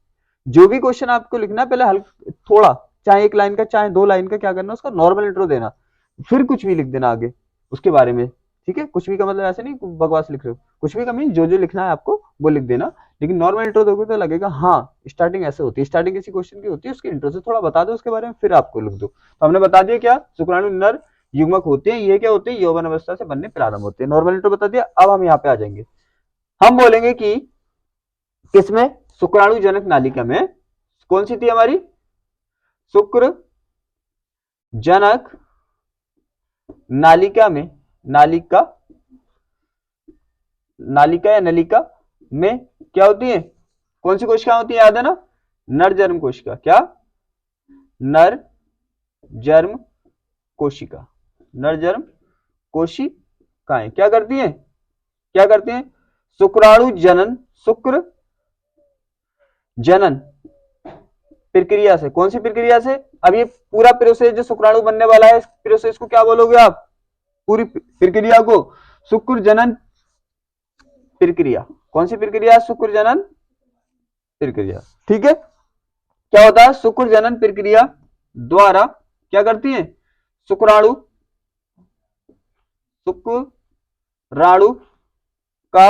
जो भी क्वेश्चन आपको लिखना है पहले थोड़ा, चाहे एक लाइन का चाहे दो लाइन का, क्या करना उसका नॉर्मल इंट्रो देना, फिर कुछ भी लिख देना आगे उसके बारे में, ठीक है। कुछ भी का मतलब ऐसे नहीं बकवास लिख रहे हो, कुछ भी का मीन जो जो लिखना है आपको वो लिख देना, लेकिन नॉर्मल इंट्रो दोगे तो लगेगा हाँ स्टार्टिंग ऐसे होती है, स्टार्टिंग किसी क्वेश्चन की होती है, उसके इंट्रो से थोड़ा बता दो उसके बारे में, फिर आपको लिख दो। तो हमने बता दिया क्या, शुक्राणु नर युग्मक होते हैं, ये क्या होते हैं, यौवन अवस्था से बनने प्रारंभ होते हैं, नॉर्मल इंट्रो बता दिया। अब हम यहाँ पे आ जाएंगे, हम बोलेंगे कि किसमें, शुक्राणु जनक नालिका में, कौन सी थी हमारी, शुक्र जनक नालिका में, नालिका, नालिका या नलिका में क्या होती है, कौन सी कोशिका होती है, याद है ना, नरजन्म कोशिका, क्या, नर जर्म कोशिका, नरजन्म कोशिकाएं क्या करती हैं, क्या करती हैं, शुक्राणु जनन, शुक्र जनन प्रक्रिया से, कौन सी प्रक्रिया से, अब ये पूरा प्रोसेस जो शुक्राणु बनने वाला है, इस प्रोसेस को क्या बोलोगे आप, पूरी प्रक्रिया को शुक्र जनन प्रक्रिया, कौन सी प्रक्रिया, शुक्र जनन प्रक्रिया, ठीक है। क्या होता है, शुक्र जनन प्रक्रिया द्वारा क्या करती है, शुक्राणु, शुक्राणु का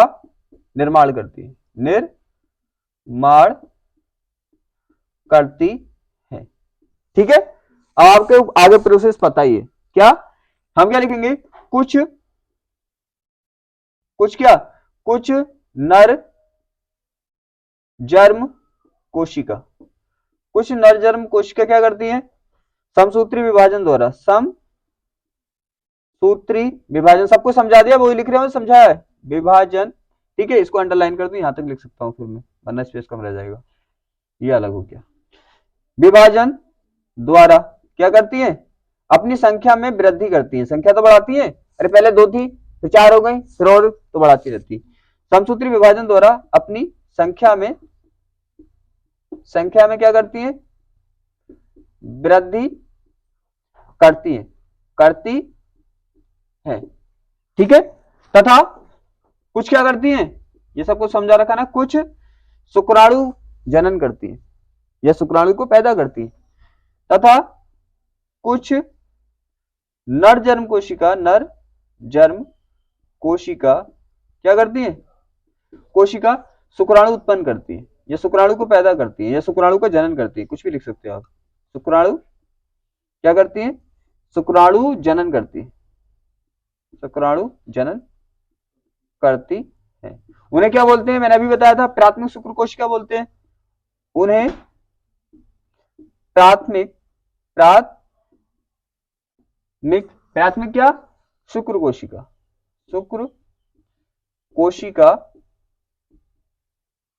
निर्माण करती है, निर्माण करती है, ठीक है। अब आपके आगे प्रोसेस पता ही है, क्या हम क्या लिखेंगे, कुछ, कुछ क्या, कुछ नर जर्म कोशिका, कुछ नर जर्म कोशिका क्या करती हैं, समसूत्री विभाजन द्वारा, समसूत्री विभाजन, सबको समझा दिया, वही लिख रहे हो समझाया है, विभाजन, ठीक है। इसको अंडरलाइन कर दूं, यहां तक लिख सकता हूं फिर मैं, वरना स्पेस कम रह जाएगा, ये अलग हो गया। विभाजन द्वारा क्या करती है, अपनी संख्या में वृद्धि करती है, संख्या तो बढ़ाती है, अरे पहले दो थी फिर चार हो गई, फिर और तो बढ़ाती रहती। समसूत्री विभाजन द्वारा अपनी संख्या में, संख्या में क्या करती है, वृद्धि करती है, करती है, ठीक है। तथा कुछ क्या करती हैं, ये सब कुछ समझा रखा ना, कुछ शुक्राणु जनन करती है या शुक्राणु को पैदा करती है, तथा कुछ नर जन्म कोशिका क्या करती है, कोशिका शुक्राणु उत्पन्न करती है या शुक्राणु को पैदा करती है या शुक्राणु का जनन करती है, कुछ भी लिख सकते हो आप। शुक्राणु क्या करती है, शुक्राणु जनन करती है, शुक्राणु जनन करती है। उन्हें क्या बोलते हैं, मैंने अभी बताया था, प्राथमिक शुक्र कोशिका बोलते हैं उन्हें। प्राथमिक क्या, शुक्र कोशिका,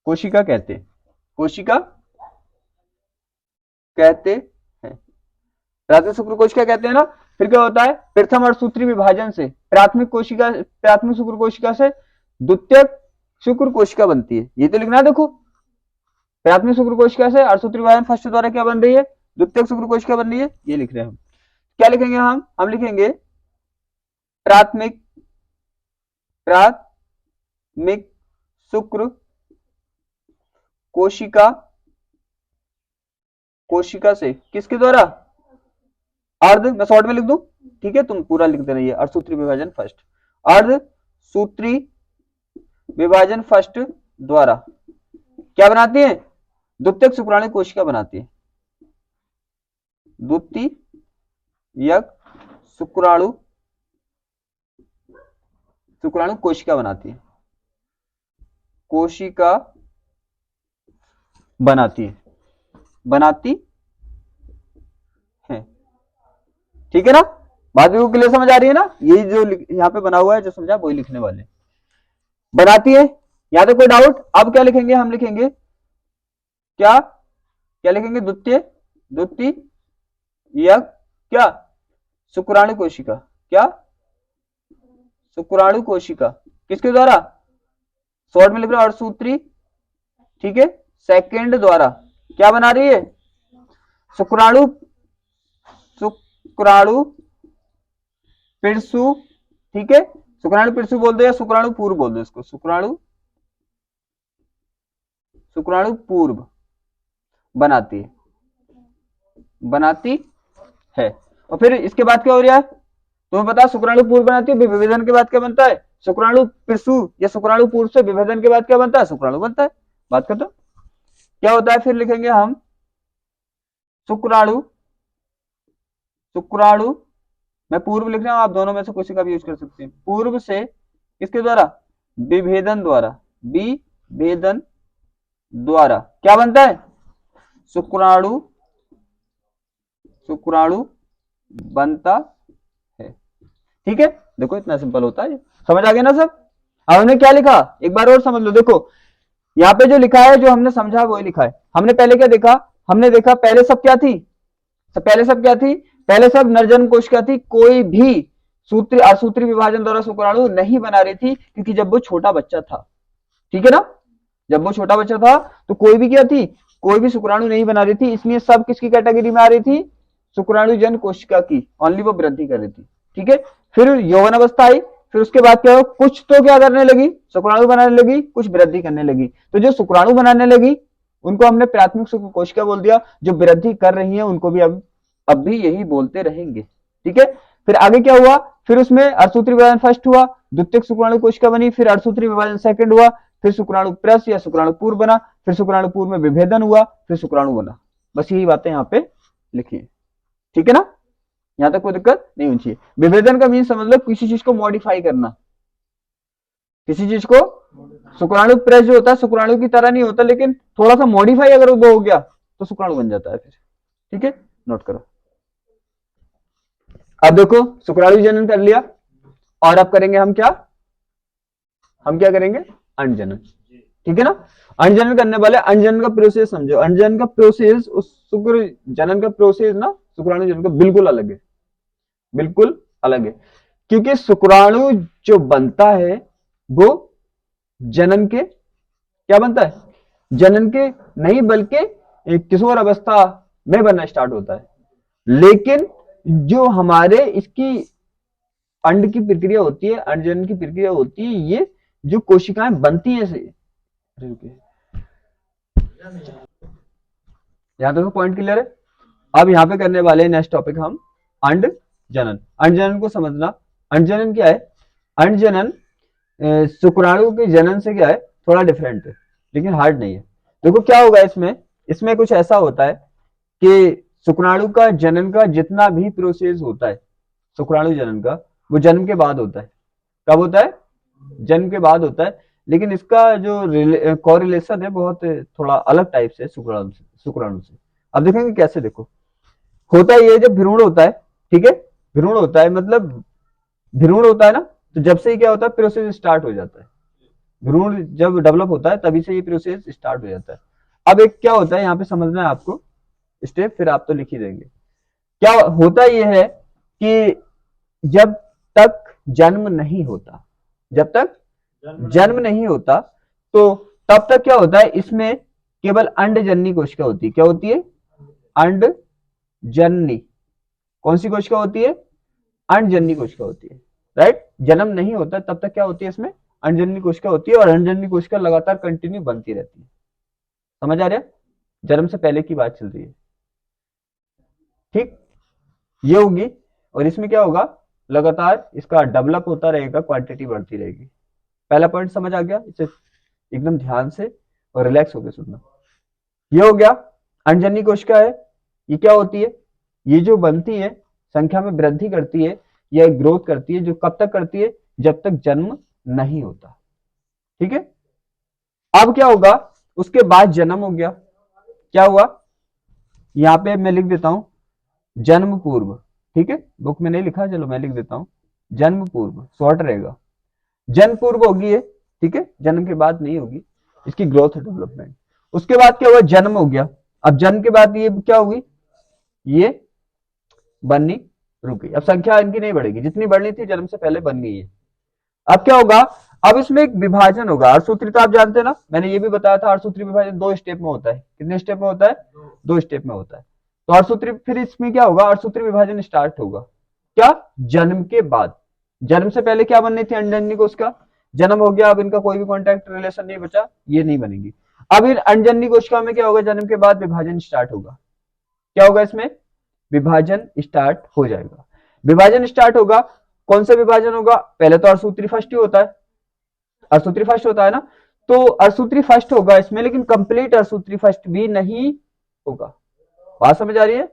कोशिका कहते हैं, प्राथमिक शुक्र कोशिका कहते हैं ना। फिर क्या होता है, प्रथम और सूत्री विभाजन से प्राथमिक शुक्र कोशिका से द्वितीयक शुक्र कोशिका बनती है, ये तो लिखना है। देखो, प्राथमिक शुक्र कोशिका से अर्धसूत्री विभाजन फर्स्ट द्वारा क्या बन रही है, द्वितीयक शुक्र कोशिका बन रही है, ये लिख रहे हैं हम। क्या लिखेंगे हम लिखेंगे प्राथमिक शुक्र कोशिका से किसके द्वारा, मैं शॉर्ट में लिख दूं, ठीक है, तुम पूरा लिख देना, ये अर्धसूत्री विभाजन फर्स्ट, अर्धसूत्री विभाजन फर्स्ट द्वारा क्या बनाती है, द्वितीयक शुक्राणु कोशिका बनाती है, द्वितीयक शुक्राणु कोशिका बनाती है, बनाती है, ठीक है ना। बात बिल्कुल क्लियर समझ आ रही है ना, यही जो यहाँ पे बना हुआ है जो समझा वही लिखने वाले, बनाती है। यहां तक कोई डाउट। अब क्या लिखेंगे, हम लिखेंगे क्या लिखेंगे, द्वितीयक क्या, शुक्राणु कोशिका, क्या, शुक्राणु कोशिका किसके द्वारा, शॉर्ट में लिख रहे हो अर्धसूत्री, ठीक है, सेकंड द्वारा क्या बना रही है, शुक्राणु पिड़सु, ठीक है, शुक्राणु पिड़सु बोल दो या शुक्राणु पूर्व बोल दो इसको, शुक्राणु पूर्व बनाती है। और फिर इसके बाद क्या हो रहा है, तुम्हें पता है शुक्राणु पूर्व बनाती है, विभेदन के बाद क्या बनता है, शुक्राणु पिड़सु या शुक्राणु पूर्व से विभेदन के बाद क्या बनता है, शुक्राणु बनता है। बात करते क्या होता है, फिर लिखेंगे हम शुक्राणु, मैं पूर्व लिख रहा हूं, आप दोनों में से किसी का भी यूज कर सकते हैं, पूर्व से किसके द्वारा, विभेदन द्वारा क्या बनता है, शुक्राणु बनता है, ठीक है। देखो इतना सिंपल होता है, समझ आ गया ना सब। अब हमने क्या लिखा, एक बार और समझ लो। देखो यहाँ पे जो लिखा है, जो हमने समझा वही लिखा है। हमने पहले क्या देखा, हमने देखा पहले सब क्या थी, पहले सब नरजन्म कोशिका थी, कोई भी असूत्री विभाजन द्वारा शुक्राणु नहीं बना रही थी, क्योंकि जब वो छोटा बच्चा था, ठीक है ना, जब वो छोटा बच्चा था तो कोई भी क्या थी, कोई भी शुक्राणु नहीं बना रही थी, इसलिए सब किसकी कैटेगरी में आ रही थी, शुक्राणु जन कोशिका की, ओनली वो वृद्धि कर रही थी, ठीक है। फिर यौवन अवस्था आई, फिर उसके बाद क्या हो, कुछ तो क्या करने लगी, शुक्राणु बनाने लगी, कुछ वृद्धि करने लगी। तो जो शुक्राणु बनाने लगी उनको हमने प्राथमिक शुक्र कोशिका बोल दिया, जो वृद्धि कर रही है उनको भी अब भी यही बोलते रहेंगे, ठीक है। फिर आगे क्या हुआ, फिर उसमें अर्धसूत्री विभाजन फर्स्ट हुआ, द्वितीयक शुक्राणु कोशिका बनी, फिर अर्धसूत्री विभाजन सेकंड हुआ, फिर शुक्राणु प्रस या शुक्राणु पूर्व बना, फिर शुक्राणु पूर्व में विभेदन हुआ, फिर शुक्राणु बना। बस यही बातें यहाँ पे लिखी है, ठीक है ना, यहां तक कोई दिक्कत नहीं होनी चाहिए। विभेदन का मीन समझ लो किसी चीज को मॉडिफाई करना, किसी चीज को, शुक्राणु प्रेस जो होता है शुक्राणु की तरह नहीं होता, लेकिन थोड़ा सा मॉडिफाई अगर वो हो गया तो शुक्राणु बन जाता है फिर, ठीक है, नोट करो। अब देखो शुक्राणु जनन कर लिया, और अब करेंगे हम क्या करेंगे, अंडजनन, ठीक है ना। अंडजनन करने वाले, अंडजनन का प्रोसेस समझो, अंडजनन का प्रोसेस उस शुक्र जनन का प्रोसेस ना शुक्राणु जनन का बिल्कुल अलग है, बिल्कुल अलग है, क्योंकि शुक्राणु जो बनता है वो जनन के क्या बनता है, जनन के नहीं बल्कि किशोर अवस्था में बनना स्टार्ट होता है। लेकिन जो हमारे इसकी अंड की प्रक्रिया होती है, अंडजनन की प्रक्रिया होती है, ये जो कोशिकाएं बनती हैं यहाँ तक तो पॉइंट क्लियर है। अब यहाँ पे करने वाले नेक्स्ट टॉपिक हम अंड जनन। अंड जनन को समझना। अंड जनन क्या है? अंड जनन शुक्राणु के जनन से क्या है, थोड़ा डिफरेंट है, लेकिन हार्ड नहीं है। देखो क्या होगा इसमें, इसमें कुछ ऐसा होता है कि शुक्राणु का जनन का जितना भी प्रोसेस होता है, शुक्राणु जनन का, वो जन्म के बाद होता है। कब होता है? जन्म के बाद होता है। लेकिन इसका जो कोरिलेशन है बहुत थोड़ा अलग टाइप से शुक्राणु से। अब देखेंगे कैसे। देखो होता है ये, जब भ्रूण होता है, ठीक है, भ्रूण होता है मतलब भ्रूण होता है ना, तो जब से ही क्या होता है, प्रोसेस स्टार्ट हो जाता है। भ्रूण जब डेवलप होता है तभी से ये प्रोसेस स्टार्ट हो जाता है। अब एक क्या होता है यहाँ पे समझना है आपको स्टेप, फिर आप तो लिख ही देंगे। क्या होता यह है कि जब तक जन्म नहीं होता, जब तक जन्म नहीं होता, तो तब तक क्या होता है, इसमें केवल अंडजननी कोशिका होती है। क्या होती है? अंडजननी। कौन सी कोशिका होती है? अंडजननी कोशिका होती है। राइट, जन्म नहीं होता तब तक क्या होती है, इसमें अंडजननी कोशिका होती है, और अंडजननी कोशिका लगातार कंटिन्यू बनती रहती है। समझ आ रहा है? जन्म से पहले की बात चल रही है, ठीक, ये होगी। और इसमें क्या होगा, लगातार इसका डेवलप होता रहेगा, क्वांटिटी बढ़ती रहेगी। पहला पॉइंट समझ आ गया? इसे एकदम ध्यान से और रिलैक्स होकर सुनना। ये हो गया। अंडजननी कोशिका है, ये क्या होती है, ये जो बनती है, संख्या में वृद्धि करती है या ग्रोथ करती है, जो कब तक करती है, जब तक जन्म नहीं होता। ठीक है। अब क्या होगा, उसके बाद जन्म हो गया। क्या हुआ, यहां पे मैं लिख देता हूं जन्म पूर्व। ठीक है, बुक में नहीं लिखा, चलो मैं लिख देता हूं जन्म पूर्व, शॉर्ट रहेगा। जन्म पूर्व होगी ये, ठीक है, जन्म के बाद नहीं होगी, इसकी ग्रोथ डेवलपमेंट। उसके बाद क्या हुआ, जन्म हो गया। अब जन्म के बाद ये क्या होगी, ये बननी रुक गई। अब संख्या इनकी नहीं बढ़ेगी, जितनी बढ़नी थी जन्म से पहले बन गई है। अब क्या होगा, अब इसमें एक विभाजन होगा। अर्धसूत्री तो आप जानते हैं ना, मैंने ये भी बताया था, अर्धसूत्री विभाजन 2 स्टेप में होता है। कितने स्टेप में होता है? 2 स्टेप में होता है। तो अर्धसूत्री, फिर इसमें क्या होगा, अर्धसूत्री विभाजन स्टार्ट होगा। क्या? जन्म के बाद। जन्म से पहले क्या बननी थी, अंडजननी कोशिका। जन्म हो गया, अब इनका कोई भी कॉन्टैक्ट रिलेशन नहीं बचा, ये नहीं बनेगी। अब इन अंडजननी कोशिका में क्या होगा, जन्म के बाद विभाजन स्टार्ट होगा। क्या होगा इसमें, विभाजन स्टार्ट हो जाएगा। विभाजन स्टार्ट होगा, कौन सा विभाजन होगा, पहले तो अर्धसूत्री फर्स्ट ही होता है, अर्धसूत्री फर्स्ट होता है ना, तो अर्धसूत्री फर्स्ट होगा इसमें, लेकिन कंप्लीट अर्धसूत्री फर्स्ट भी नहीं होगा। बात समझ आ रही है?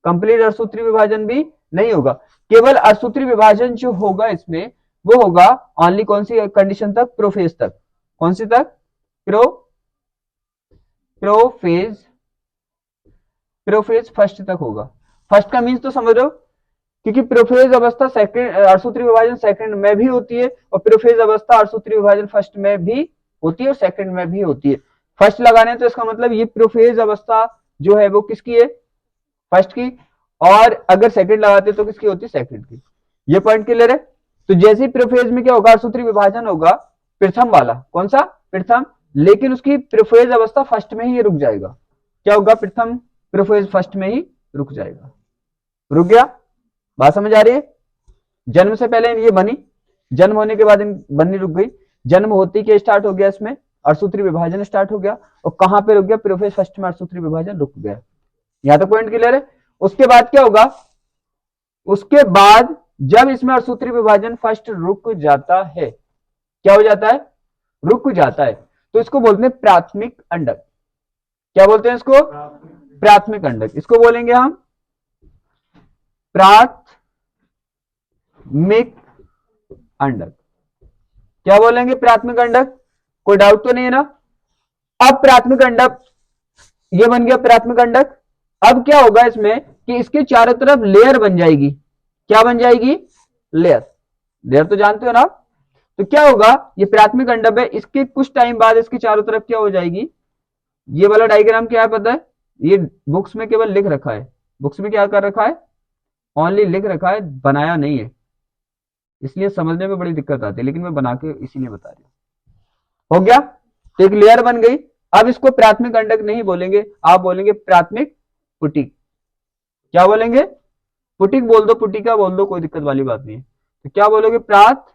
कंप्लीट अर्धसूत्री विभाजन भी नहीं होगा, केवल अर्धसूत्री विभाजन जो होगा इसमें, वो होगा ओनली कौन सी कंडीशन तक, प्रोफेज तक। कौन सी तक? प्रोफेज, प्रोफेज फर्स्ट तक होगा। फर्स्ट का मीन्स तो समझ रहे हो, क्योंकि प्रोफेज अवस्था सेकंड, अर्धसूत्री विभाजन सेकंड में भी होती है, और प्रोफेज अवस्था अर्धसूत्री विभाजन फर्स्ट में भी होती है और सेकंड में भी होती है। फर्स्ट लगाने तो इसका मतलब ये प्रोफेज अवस्था जो है वो किसकी है, फर्स्ट की, और अगर सेकंड लगाते तो किसकी होती है, सेकंड की। ये पॉइंट क्लियर है? तो जैसे ही प्रोफेज में क्या होगा, अर्धसूत्री विभाजन होगा, प्रथम वाला, कौन सा, प्रथम, लेकिन उसकी प्रोफेज अवस्था फर्स्ट में ही रुक जाएगा। क्या होगा, प्रथम प्रोफेज फर्स्ट में ही रुक जाएगा। रुक गया? बात समझ आ रही है? जन्म से पहले ये बनी, जन्म होने के बाद बननी रुक गई। जन्म होती के स्टार्ट हो गया, इसमें अर्धसूत्री विभाजन स्टार्ट हो गया, और कहां पे रुक गया, प्रोफेज फर्स्ट में अर्धसूत्री विभाजन रुक गया। यहां तक पॉइंट क्लियर है? उसके बाद क्या होगा, उसके बाद जब इसमें अर्धसूत्री विभाजन फर्स्ट रुक जाता है, क्या हो जाता है, रुक जाता है, तो इसको बोलते हैं प्राथमिक अंडक। क्या बोलते हैं इसको, प्राथमिक अंडक। इसको बोलेंगे हम प्राथमिक अंडक। क्या बोलेंगे, प्राथमिक अंडक। कोई डाउट तो नहीं है ना? अब प्राथमिक अंडक ये बन गया प्राथमिक अंडक। अब क्या होगा इसमें कि इसके चारों तरफ लेयर बन जाएगी। क्या बन जाएगी, लेयर। लेयर तो जानते हो ना? तो क्या होगा, ये प्राथमिक अंडक है, इसके कुछ टाइम बाद इसके चारों तरफ क्या हो जाएगी, ये वाला डायग्राम क्या है पता है, ये बुक्स में केवल लिख रखा है। बुक्स में क्या कर रखा है, ओनली लिख रखा है, बनाया नहीं है, इसलिए समझने में बड़ी दिक्कत आती है, लेकिन मैं बना के इसीलिए बता रही हूं। हो गया, तो एक लेयर बन गई। अब इसको प्राथमिक अंडक नहीं बोलेंगे, आप बोलेंगे प्राथमिक पुटिक। क्या बोलेंगे, पुटिक बोल दो, पुटिका बोल दो, कोई दिक्कत वाली बात नहीं है। तो क्या बोलोगे, प्राथमिक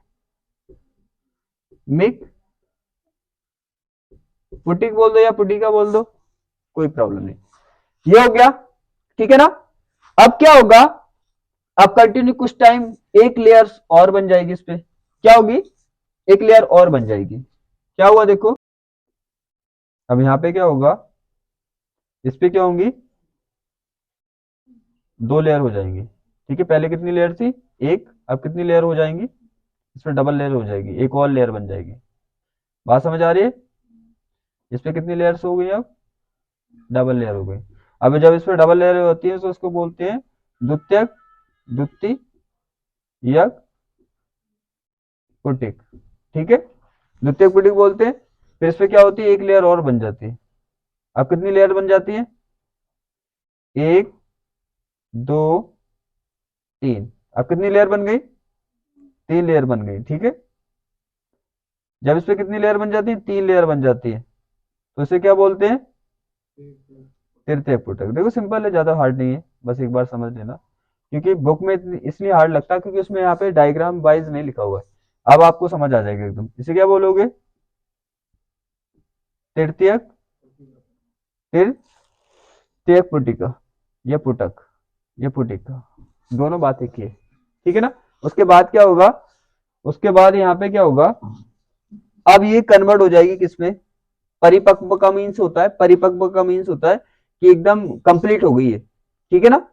पुटिक बोल दो या पुटिका बोल दो, कोई प्रॉब्लम नहीं। ये हो गया, ठीक है ना। अब क्या होगा, अब कंटिन्यू कुछ टाइम एक लेयर और बन जाएगी, इस पे क्या होगी, एक लेयर और बन जाएगी। क्या हुआ देखो, अब यहां पे क्या होगा, इस पे क्या होंगी, दो लेयर हो जाएंगी, ठीक है। पहले कितनी लेयर थी, एक, अब कितनी लेयर हो जाएंगी, इसमें डबल लेयर हो जाएगी, एक और लेयर बन जाएगी। बात समझ आ रही है, इस पे कितनी लेयर्स हो गई, अब डबल लेयर हो गई। अब जब इस पे डबल लेयर होती है तो उसको बोलते हैं द्वितीयक, द्वितीयक पुटिक, ठीक है, द्वितीयक पुटिक बोलते हैं। फिर इस पे क्या होती है, एक लेयर और बन जाती है। अब कितनी लेयर बन जाती है, एक, दो, तीन। अब कितनी लेयर बन गई, तीन लेयर बन गई, ठीक है। जब इस पे कितनी लेयर बन जाती है, तीन लेयर बन जाती है, तो इसे क्या बोलते हैं, तृतीयक पुटक। देखो सिंपल है, ज्यादा हार्ड नहीं है, बस एक बार समझ लेना। क्योंकि बुक में इसलिए हार्ड लगता है क्योंकि उसमें यहाँ पे डायग्राम वाइज नहीं लिखा हुआ है। अब आपको समझ आ जाएगा एकदम। इसे क्या बोलोगे, तृतीयक, तृतीयक पुटिका, ये पुटक, ये पुटिका, दोनों बात एक ही है, ठीक है ना। उसके बाद क्या होगा, उसके बाद यहाँ पे क्या होगा, अब ये कन्वर्ट हो जाएगी किसमें, परिपक्व का मीन्स होता है, परिपक्व का मीन्स होता है कि एकदम कंप्लीट हो गई है, ठीक है ना।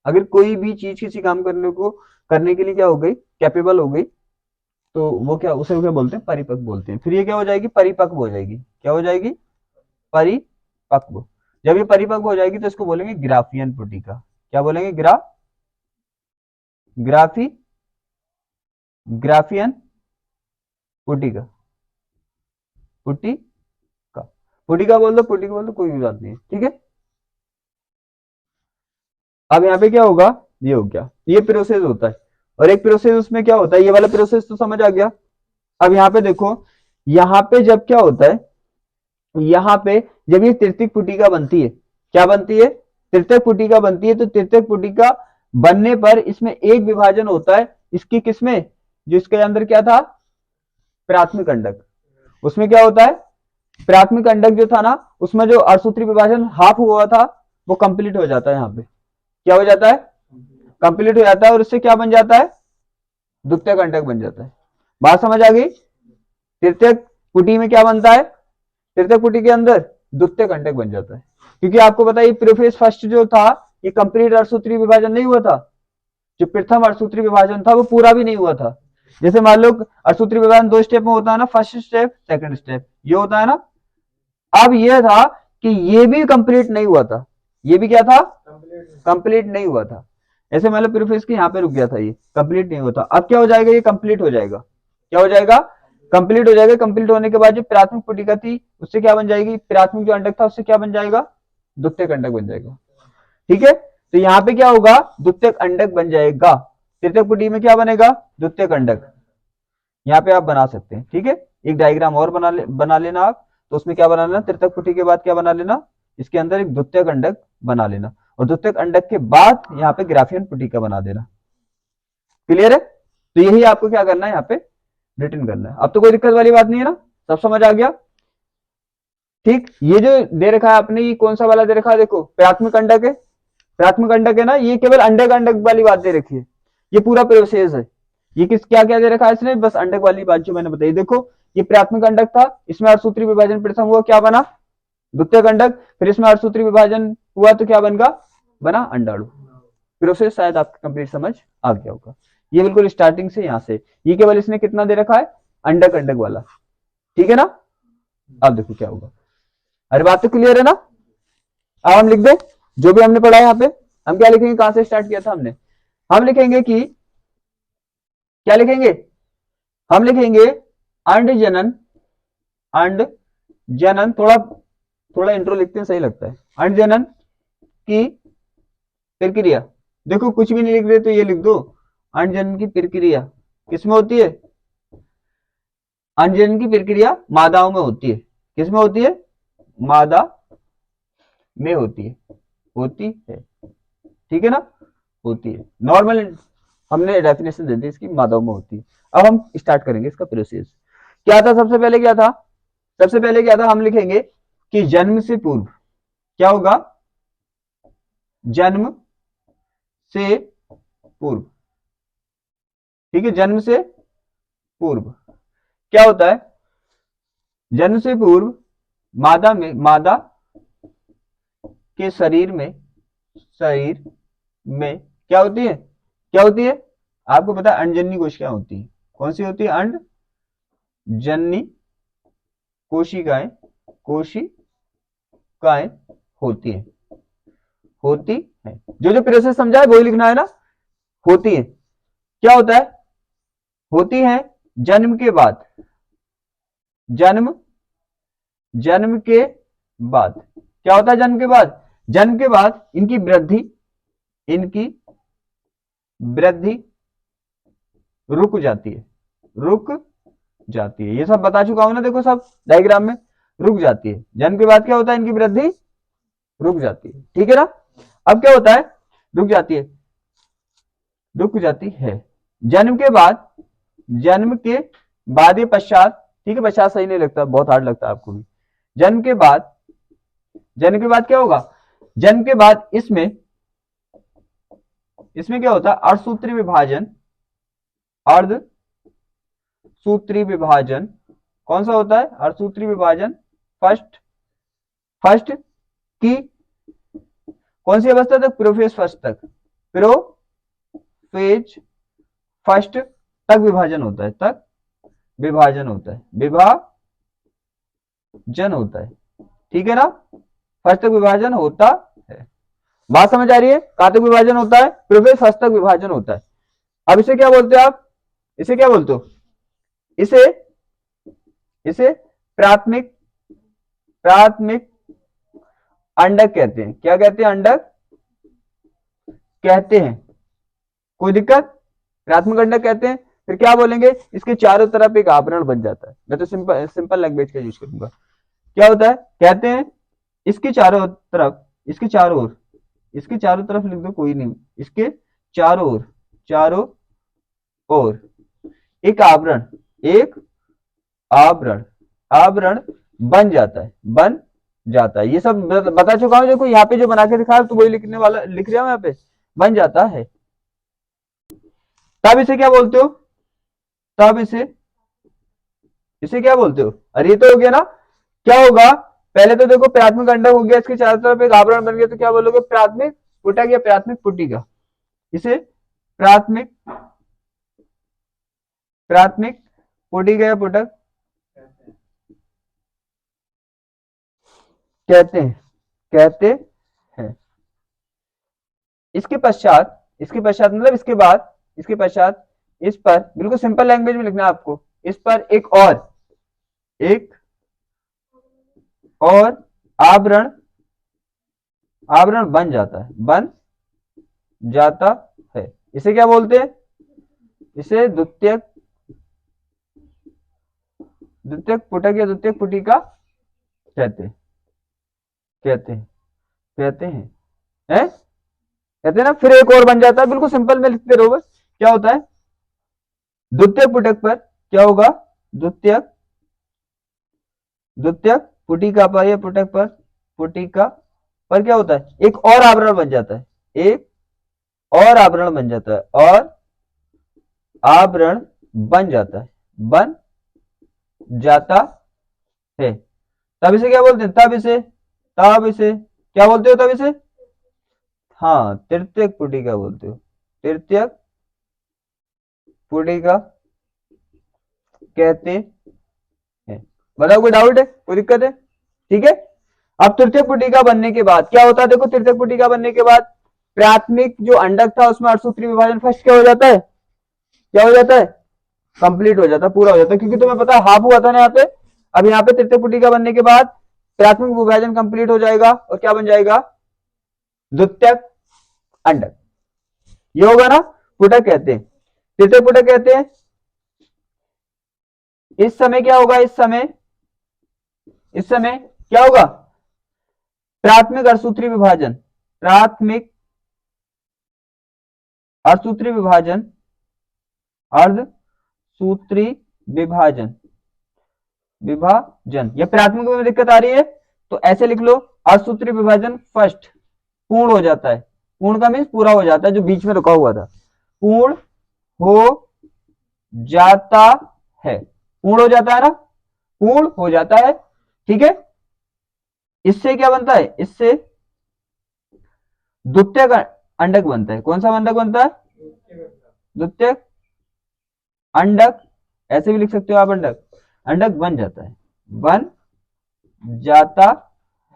अगर कोई भी चीज किसी काम करने के लिए क्या हो गई, कैपेबल हो गई, तो वो क्या, उसे क्या बोलते हैं, परिपक्व बोलते हैं। फिर ये क्या हो जाएगी, परिपक्व हो जाएगी। क्या हो जाएगी, परिपक्व। जब ये परिपक्व हो जाएगी तो इसको बोलेंगे ग्राफियन पुटिका। क्या बोलेंगे, ग्राफी ग्राफियन पुटिका, पुटिका, पुटिका बोल दो, पुटिका बोल दो, कोई भी बात नहीं है, ठीक है। अब यहाँ पे क्या होगा, ये हो गया, ये प्रोसेस होता है। और एक प्रोसेस उसमें क्या होता है, ये वाला प्रोसेस तो समझ आ गया। अब यहाँ पे देखो, यहाँ पे जब क्या होता है, यहाँ पे जब ये तृतीयक पुटिका बनती है, क्या बनती है, तृतीयक पुटिका बनती है, तो तृतीयक पुटिका बनने पर इसमें एक विभाजन होता है, इसकी किसमें, जो इसके अंदर क्या था, प्राथमिक अंडक। उसमें क्या होता है, प्राथमिक अंडक जो था ना, उसमें जो अर्धसूत्री विभाजन हाफ हुआ था, वो कंप्लीट हो जाता है। यहाँ पे क्या हो जाता है, कंप्लीट हो जाता है, और उससे क्या बन जाता है, द्वितीयक अंडक बन जाता है। बात समझ आ गई, तृतीयक पुटी में क्या बनता है, तृतीयक पुटी के अंदर द्वितीयक अंडक बन जाता है। क्योंकि आपको पता है प्रोफेज फर्स्ट जो था, ये कंप्लीट अर्धसूत्री विभाजन नहीं हुआ था। जो प्रथम अर्धसूत्री विभाजन था वो पूरा भी नहीं हुआ था। जैसे मान लो अर्धसूत्री विभाजन दो स्टेप में होता है ना, फर्स्ट स्टेप, सेकंड स्टेप, ये होता है ना। अब ये था कि ये भी कंप्लीट नहीं हुआ था, ये भी क्या था, कंप्लीट नहीं हुआ था। ऐसे मतलब प्रीफेस के यहाँ पे रुक गया था, ये कंप्लीट नहीं होता। अब क्या हो जाएगा, ये कंप्लीट हो जाएगा। क्या हो जाएगा, कंप्लीट हो जाएगा। कंप्लीट होने के बाद जो प्राथमिक पुटिका थी उससे क्या बन जाएगी, प्राथमिक जो अंडक था उससे क्या बन जाएगा, द्वितीयक अंडक बन जाएगा, ठीक है। तो यहाँ पे क्या होगा, द्वितीयक अंडक बन जाएगा। तृतीयक पुटी में क्या बनेगा, द्वितीयक अंडक। यहाँ पे आप बना सकते हैं, ठीक है। एक डायग्राम और बना लेना आप। तो उसमें क्या बना लेना, तृतीयक पुटी के बाद क्या बना लेना, इसके अंदर एक द्वितीयक अंडक बना लेना, और द्वितीयक अंडक के बाद यहाँ पे ग्राफियन पुटिका बना देना। क्लियर है, तो यही आपको क्या करना है, यहाँ पे रिटर्न करना है। अब तो कोई दिक्कत वाली बात नहीं है ना, सब समझ आ गया, ठीक। ये जो दे रखा है आपने, ये कौन सा वाला दे रखा है, देखो प्राथमिक अंडक है, प्राथमिक अंडक है ना, ये केवल अंडक अंडक वाली बात दे रखी है, ये पूरा प्रोसेस है। ये किस क्या क्या दे रखा है इसने, बस अंडक वाली बात जो मैंने बताई। देखो ये प्राथमिक अंडक था, इसमें अर्धसूत्री विभाजन प्रथम हुआ, क्या बना, द्वितीयक अंडक। फिर इसमें अर्धसूत्री विभाजन हुआ तो क्या बन गया, बना अंडाणु। प्रोसेस शायद आपको कंप्लीट समझ आ गया होगा। ये बिल्कुल स्टार्टिंग से यहाँ से, ये केवल इसने कितना दे रखा है, अंडक अंडक वाला, ठीक है ना। अब देखो क्या होगा, अरे बात तो क्लियर है ना। अब हम लिख दे जो भी हमने पढ़ा है यहाँ पे। हम क्या लिखेंगे, कहां से स्टार्ट किया था हमने, हम लिखेंगे कि, क्या लिखेंगे, हम लिखेंगे अंड जनन, अंड जनन, थोड़ा थोड़ा इंट्रो लिखते हैं, सही लगता है। अंड जनन की प्रक्रिया, देखो कुछ भी नहीं लिख रहे तो ये लिख दो, अंड जनन की प्रक्रिया किसमें होती है, अंड जनन की प्रक्रिया मादाओं में होती है। किसमें होती है, मादा में होती है, होती है, ठीक है ना, होती है। नॉर्मल हमने डेफिनेशन दे दी इसकी, मादाओं में होती है। अब हम स्टार्ट करेंगे इसका प्रोसेस। क्या था सबसे पहले, क्या था, सबसे पहले क्या था, हम लिखेंगे कि जन्म से पूर्व, क्या होगा, जन्म से पूर्व। ठीक है, जन्म से पूर्व क्या होता है, जन्म से पूर्व मादा के शरीर में क्या होती है, क्या होती है, आपको पता है अंडजन्य कोशिकाएं होती है। कौन सी होती है, अंडजन्य कोशिकाएं, कोशिकाएं होती है, होती है। जो जो प्रोसेस समझा है वही लिखना है ना, होती है। क्या होता है, होती है जन्म के बाद, जन्म के बाद क्या होता है, जन्म के बाद, जन्म के बाद इनकी वृद्धि रुक जाती है, रुक जाती है। ये सब बता चुका हूं ना, देखो सब डायग्राम में, रुक जाती है। जन्म के बाद क्या होता है, इनकी वृद्धि रुक जाती है। ठीक है ना, अब क्या होता है, रुक जाती है, रुक जाती है। जन्म के बाद, जन्म के बाद ये पश्चात, ठीक है, पश्चात सही नहीं लगता, बहुत हार्ड लगता है आपको भी। जन्म के बाद, जन्म के बाद क्या होगा, जन्म के बाद इसमें क्या होता है, अर्धसूत्री विभाजन, अर्धसूत्री विभाजन कौन सा होता है, अर्धसूत्री विभाजन फर्स्ट की कौन सी अवस्था तक, प्रोफेज फर्स्ट तक, प्रोफेज फर्स्ट तक विभाजन होता है, तक विभाजन होता है, विभाजन होता है। ठीक है ना, फर्स्ट तक विभाजन होता है। बात समझ आ रही है, कहां तक विभाजन होता है, प्रोफेज फर्स्ट तक विभाजन होता है। अब इसे क्या बोलते हो आप, इसे क्या बोलते हो, इसे प्राथमिक अंडक कहते हैं। क्या कहते हैं, अंडक कहते हैं। कोई दिक्कत, प्राथमिक अंडक कहते हैं। फिर क्या बोलेंगे, इसके चारों तरफ एक आवरण बन जाता है। मैं तो सिंपल लैंग्वेज का यूज करूंगा। क्या होता है, कहते हैं इसके चारों तरफ, इसके चारों ओर, इसके चारों तरफ लिख दो, कोई नहीं, इसके चारों ओर, चारों ओर एक आवरण, एक आवरण बन जाता है, बन जाता है। ये सब बता चुका हूं, देखो यहाँ पे जो बना के दिखा तो वही लिखने वाला लिख रहा हूं, यहाँ पे बन जाता है। तब इसे क्या बोलते हो, तब इसे क्या बोलते हो, अरे ये तो हो गया ना। क्या होगा, पहले तो देखो प्राथमिक अंडक हो गया, इसके चारों तरफ एक आवरण बन गया, तो क्या बोलोगे, प्राथमिक पुटक या प्राथमिक पुटिका। इसे प्राथमिक पुटिका या पुटक कहते हैं। इसके पश्चात मतलब इसके बाद, इसके पश्चात इस पर, बिल्कुल सिंपल लैंग्वेज में लिखना है आपको, इस पर एक और आवरण बन जाता है, इसे क्या बोलते हैं, इसे द्वितीयक पुटक या द्वितीयक पुटिका कहते हैं, कहते हैं कहते हैं ना। फिर एक और बन जाता है, बिल्कुल सिंपल में लिखते रहो बस। क्या होता है, द्वितीयक पुटक पर क्या होगा, द्वितीयक पुटिका पर या पुटक पर, पुटिका पर क्या होता है, एक और आवरण बन जाता है, एक और आवरण बन जाता है, और आवरण बन जाता है, बन जाता है। तब इसे क्या बोलते हैं, तब इसे क्या बोलते हो, तब इसे, हाँ, तृतीयक पुटिका बोलते हो, तृतीयक पुटिका कहते हैं। बताओ, कोई डाउट है, कोई दिक्कत है, ठीक है। अब तृतीय पुटिका बनने के बाद क्या होता है, देखो तृतीय पुटिका बनने के बाद प्राथमिक जो अंडक था उसमें अर्धसूत्री विभाजन फर्स्ट क्या हो जाता है, क्या हो जाता है, कंप्लीट हो जाता है, पूरा हो जाता है, क्योंकि तुम्हें पता है हाफ हुआ था ना यहाँ पे। अब यहाँ पे तृतीय पुटिका बनने के बाद प्राथमिक विभाजन कंप्लीट हो जाएगा और क्या बन जाएगा, द्वितीयक अंडक। ये होगा ना, पुटक कहते हैं, तृतीय पुटक कहते हैं। इस समय क्या होगा, इस समय क्या होगा, प्राथमिक अर्धसूत्री विभाजन, प्राथमिक अर्धसूत्री विभाजन, अर्धसूत्री विभाजन, या प्राथमिक में दिक्कत आ रही है तो ऐसे लिख लो, असूत्री विभाजन फर्स्ट पूर्ण हो जाता है, पूर्ण का मीन्स पूरा हो जाता है, जो बीच में रुका हुआ था पूर्ण हो जाता है, पूर्ण हो जाता है ना, पूर्ण हो जाता है, ठीक है। इससे क्या बनता है, इससे द्वितीयक अंडक बनता है। कौन सा अंडक बनता है, द्वितीयक अंडक, ऐसे भी लिख सकते हो आप, अंडक, अंडक बन जाता है, बन जाता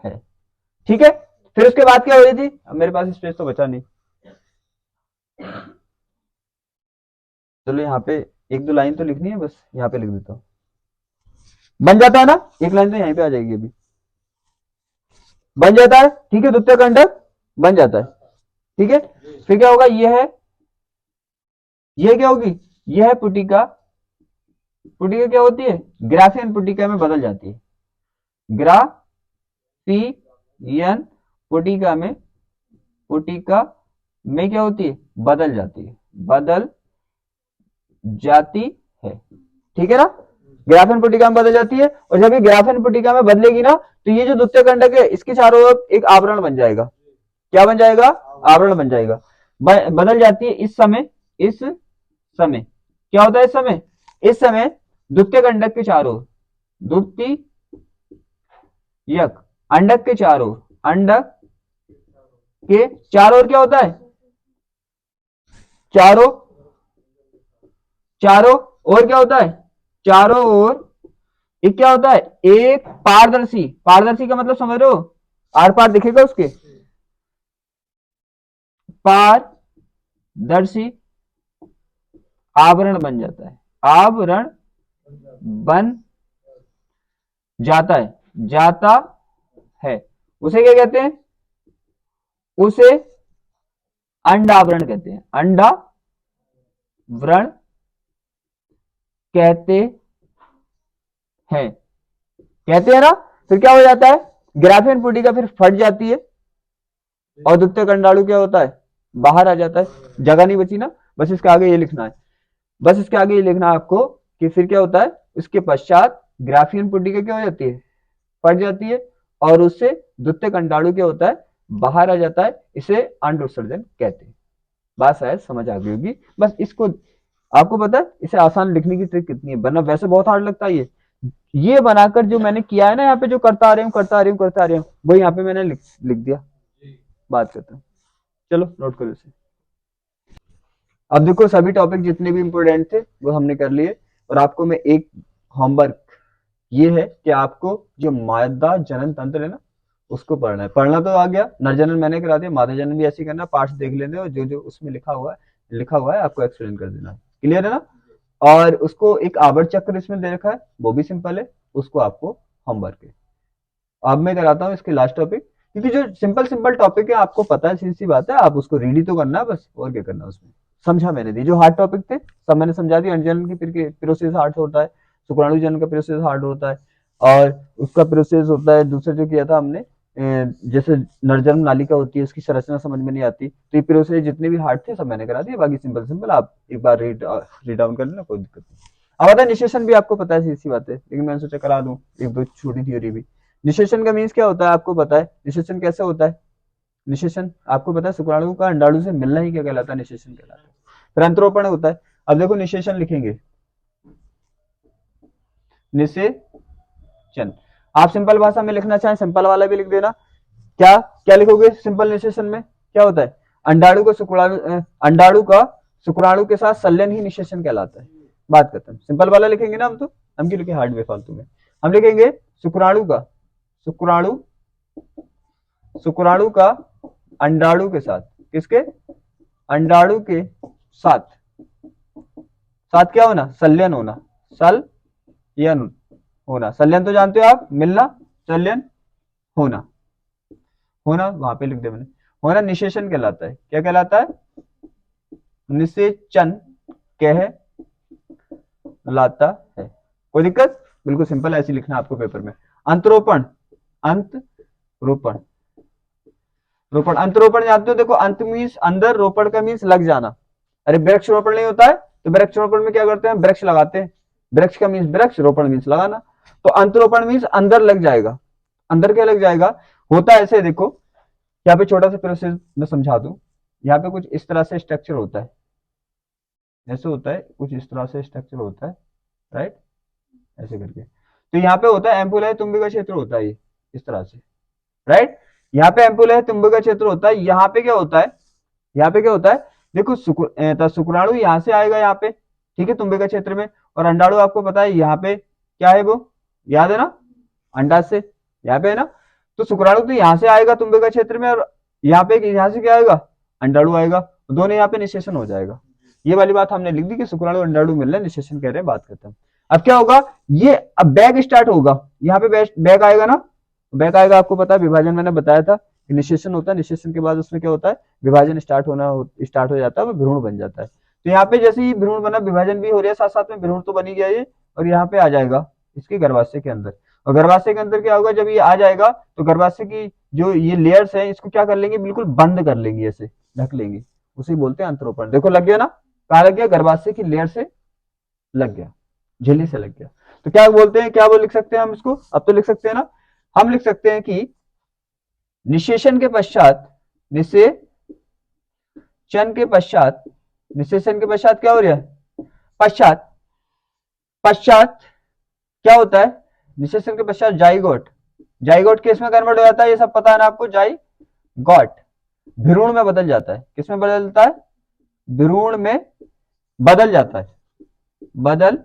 है, ठीक है। फिर उसके बाद क्या हो रही थी, अब मेरे पास स्पेस तो बचा नहीं, चलो यहाँ पे एक दो लाइन तो लिखनी है, बस यहाँ पे लिख देता हूँ। बन जाता है ना, एक लाइन तो यहीं पे आ जाएगी अभी, बन जाता है, ठीक है, द्वितीय कंडक बन जाता है, ठीक है। फिर क्या होगा, यह क्या होगी, यह है पुटिका, पुटिका क्या होती है, ग्राफियन पुटिका में बदल जाती है, ग्राफियन पुटिका में, पुटिका में क्या होती है, बदल जाती है, बदल जाती है, ठीक है ना। ग्राफियन पुटिका में बदल जाती है, और जब ये ग्राफियन पुटिका में बदलेगी ना, तो ये जो द्वितीय कंडक है इसके चारों ओर एक आवरण बन जाएगा, क्या बन जाएगा, आवरण बन जाएगा, बदल जाती है। इस समय क्या होता है, इस समय द्वितीय कंडक के चारों, द्वितीयक अंडक के चारों, अंडक के चारों ओर क्या होता है, चारों ओर क्या होता है, चारों ओर एक क्या होता है, एक पारदर्शी, पारदर्शी का मतलब समझ रहे हो, आर पार दिखेगा उसके, पारदर्शी आवरण बन जाता है, आवरण बन जाता है, उसे क्या कहते हैं, उसे अंडावरण कहते हैं, अंडावरण कहते हैं ना। फिर क्या हो जाता है, ग्राफियन पुटिका फिर फट जाती है, और द्वितीय कंडाणु क्या होता है, बाहर आ जाता है, जगह नहीं बची ना, बस इसके आगे ये लिखना है, बस इसके आगे ये लिखना है आपको कि फिर क्या होता है, उसके पश्चात ग्राफियन पुटिका क्या हो जाती है, फट जाती है, और उससे द्वितीय कंडाणु क्या होता है, बाहर आ जाता है, इसे अंड उत्सर्जन कहते हैं। बात शायद समझ आ गई होगी, बस इसको आपको पता है इसे आसान लिखने की ट्रिक कितनी है, वरना वैसे बहुत हार्ड लगता है ये बनाकर जो मैंने किया है ना, यहाँ पे जो करता आ रही हूँ वो यहाँ पे मैंने लिख दिया, बात करता हूँ, चलो नोट करो इसे। अब देखो सभी टॉपिक जितने भी इंपोर्टेंट थे वो हमने कर लिए, और आपको मैं एक होमवर्क ये है कि आपको जो मादा जनन तंत्र है ना उसको पढ़ना है, पढ़ना तो आ गया, नर जनन मैंने करा दिया, मादा जनन भी ऐसे करना, पार्ट्स देख लेने, और जो जो उसमें लिखा हुआ है आपको एक्सप्लेन कर देना है, क्लियर है ना। और उसको एक आवर्त चक्र इसमें दे रखा है, वो भी सिंपल है, उसको आपको होमवर्क है। अब मैं कराता हूँ इसके लास्ट टॉपिक, क्योंकि जो सिंपल टॉपिक है आपको पता है, सीधी सी बात है, आप उसको रीड ही तो करना है बस, और क्या करना उसमें, समझा मैंने दी, जो हार्ड टॉपिक थे सब मैंने समझा दिया। अंडजनन की प्रोसेस हार्ड होता है, शुक्राणु जनन का प्रोसेस हार्ड होता है, और उसका प्रोसेस होता है दूसरा जो किया था हमने, जैसे नरजन्म नालिका होती है उसकी संरचना समझ में नहीं आती, तो ये प्रोसेस जितने भी हार्ड थे सब मैंने करा दिए, बाकी सिंपल आप एक बार रीड डाउन कर लेना, कोई दिक्कत नहीं। अब आता है निशेषण, भी आपको पता है, सी बात है, लेकिन मैंने सोचा करा दूं एक दो छोटी थ्योरी भी। निशेषण का मीन्स क्या होता है आपको पता है, निशेषण कैसे होता है, निशेषण आपको पता है शुक्राणु का अंडाणु से मिलना ही क्या कहलाता है, निशेषण कहलाता है। फिर अंतरोपण होता है, अब देखो निशेषण लिखेंगे, निषेचन, आप सिंपल भाषा में लिखना चाहें सिंपल वाला भी लिख देना, क्या लिखोगे सिंपल निशेषण में, क्या होता है, अंडाणु का शुक्राणु के साथ संलयन ही निशेषण कहलाता है। बात करते हैं सिंपल वाला लिखेंगे ना, हम क्यों लिखे हार्ड में फालतू में, हम लिखेंगे शुक्राणु का अंडाणु के साथ, किसके, अंडाणु के साथ क्या होना, संलयन होना, संलयन होना, संलयन तो जानते हो आप, मिलना, संलयन होना वहां पे लिख दे मैंने, होना निषेचन कहलाता है, क्या कहलाता है, निषेचन कहलाता है। कोई दिक्कत, बिल्कुल सिंपल ऐसे लिखना आपको पेपर में। अंतरोपण अंतरोपण जानते हो, देखो अंत मीन्स अंदर, रोपण का मीन्स लग जाना, अरे वृक्ष रोपण नहीं होता है तो वृक्ष रोपण में क्या करते हैं, वृक्ष लगाते हैं, वृक्ष का मीन्स वृक्ष, रोपण मीन्स लगाना, तो अंतरोपण मीन्स अंदर लग जाएगा, अंदर क्या लग जाएगा, होता है ऐसे, देखो यहाँ पे छोटा सा प्रोसेस मैं समझा दूं। यहाँ पे कुछ इस तरह से स्ट्रक्चर होता है, ऐसे होता है, कुछ इस तरह से स्ट्रक्चर होता है, राइट, ऐसे करके। तो यहाँ पे होता है एम्पुल है तुम्बे का क्षेत्र होता है ये इस तरह से, राइट। यहाँ पे एम्पुल है तुम्बे का क्षेत्र होता है। यहाँ पे क्या होता है, यहाँ पे क्या होता है, देखो शुक्राणु यहाँ से आएगा यहाँ पे, ठीक है, तुम्बे का क्षेत्र में, और अंडाणु आपको पता है यहाँ पे क्या है वो, याद है ना, अंडा से यहाँ पे है ना। तो शुक्राणु तो यहाँ से आएगा तुम्बे का क्षेत्र में, और यहाँ पे यहाँ से क्या आएगा, अंडाणु आएगा, दोनों यहाँ पे निषेचन हो जाएगा। ये वाली बात हमने लिख दी कि शुक्राणु अंडाणु मिल रहे हैं, निषेचन कह रहे हैं, बात करते हैं। अब क्या होगा, ये अब बैग स्टार्ट होगा, यहाँ पे बैग आएगा ना, बैग आएगा, आपको पता है विभाजन मैंने बताया था, निषेचन होता है, निषेचन के बाद उसमें क्या होता है, विभाजन स्टार्ट हो जाता है, वो भ्रूण बन जाता है। तो यहाँ पे जैसे ही भ्रूण बना, विभाजन भी हो रहा है साथ साथ में, भ्रूण तो बनी गया ये, और यहाँ पे आ जाएगा इसके गर्भाशय के अंदर। और गर्भाशय के अंदर क्या होगा, जब ये आ जाएगा तो गर्भाशय की जो ये लेयर्स है इसको क्या कर लेंगे, बिल्कुल बंद कर लेंगे, ऐसे ढक लेंगे, उसे बोलते हैं अंतरोपण। देखो लग गया ना, कहाँ लग गया, गर्भाशय की लेयर से लग गया, झिल्ली से लग गया। तो क्या बोलते हैं, क्या वो लिख सकते हैं हम इसको, अब तो लिख सकते हैं ना, हम लिख सकते हैं कि निषेचन के पश्चात, निषेचन के पश्चात, निषेचन के पश्चात क्या हो रहा है, पश्चात, पश्चात क्या होता है, निषेचन के पश्चात जाइगोट, जाइगोट किस में कन्वर्ट हो जाता है, ये सब पता है ना आपको, जाइगोट भ्रूण में बदल जाता है, किस में बदलता है, भ्रूण में बदल जाता है, बदल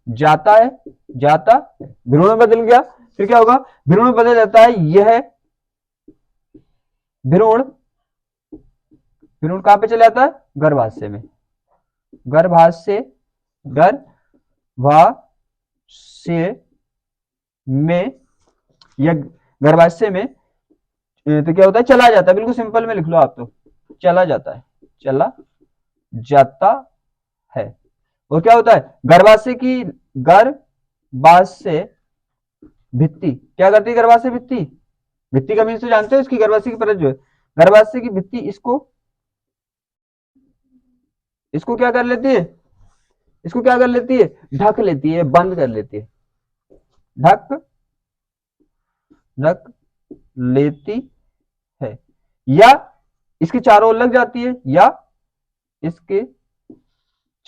जाता है, जाता, भ्रूण में बदल गया, फिर क्या होगा, भ्रूण में बदल जाता है, यह भ्रूण, भ्रूण कहां पे चला जाता है, गर्भाशय में, गर्भाशय, गर्भाशय में, या गर्भाशय में, तो क्या होता है, चला जाता है, बिल्कुल सिंपल में लिख लो आप, तो चला जाता है, चला जाता है। और क्या होता है, गर्भाशय की, गर्भाशय भित्ति क्या करती है, गर्भाशय भित्ति, भित्ति का मीन्स तो जानते हो, इसकी गर्भाशय की परत जो है, गर्भाशय की भित्ति इसको क्या कर लेती है, इसको क्या कर लेती है, ढक लेती है, बंद कर लेती है, ढक ढक लेती है, या इसके चारों ओर लग जाती है, या इसके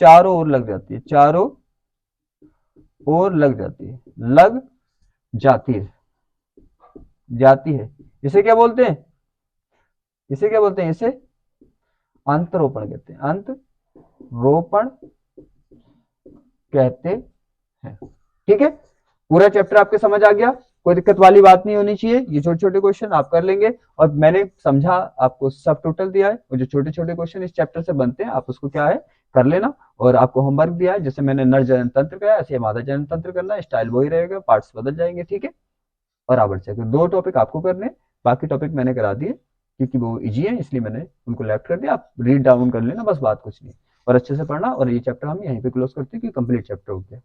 चारों ओर लग जाती है, चारों ओर लग जाती है, लग जाती है, जाती है। इसे क्या बोलते हैं, इसे क्या बोलते हैं, इसे अंतरोपण कहते हैं, अंतरोपण कहते हैं। ठीक है, पूरा चैप्टर आपके समझ आ गया, कोई दिक्कत वाली बात नहीं होनी चाहिए, ये छोटे छोटे क्वेश्चन आप कर लेंगे, और मैंने समझा आपको सब टोटल दिया है, और जो छोटे छोटे क्वेश्चन इस चैप्टर से बनते हैं आप उसको क्या है कर लेना, और आपको होमवर्क दिया है, जैसे मैंने नर जनन तंत्र कराया ऐसे मादा जनन तंत्र करना, स्टाइल वही रहेगा, पार्ट्स बदल जाएंगे, ठीक है। और आवर्त चक्र 2 टॉपिक आपको करने, बाकी टॉपिक मैंने करा दिए क्योंकि वो इजी है, इसलिए मैंने उनको लेफ्ट कर दिया, आप रीड डाउन कर लेना, बस बात कुछ नहीं, और अच्छे से पढ़ना, और ये चैप्टर हम यहीं पे क्लोज करते हैं कि कंप्लीट चैप्टर हो गया।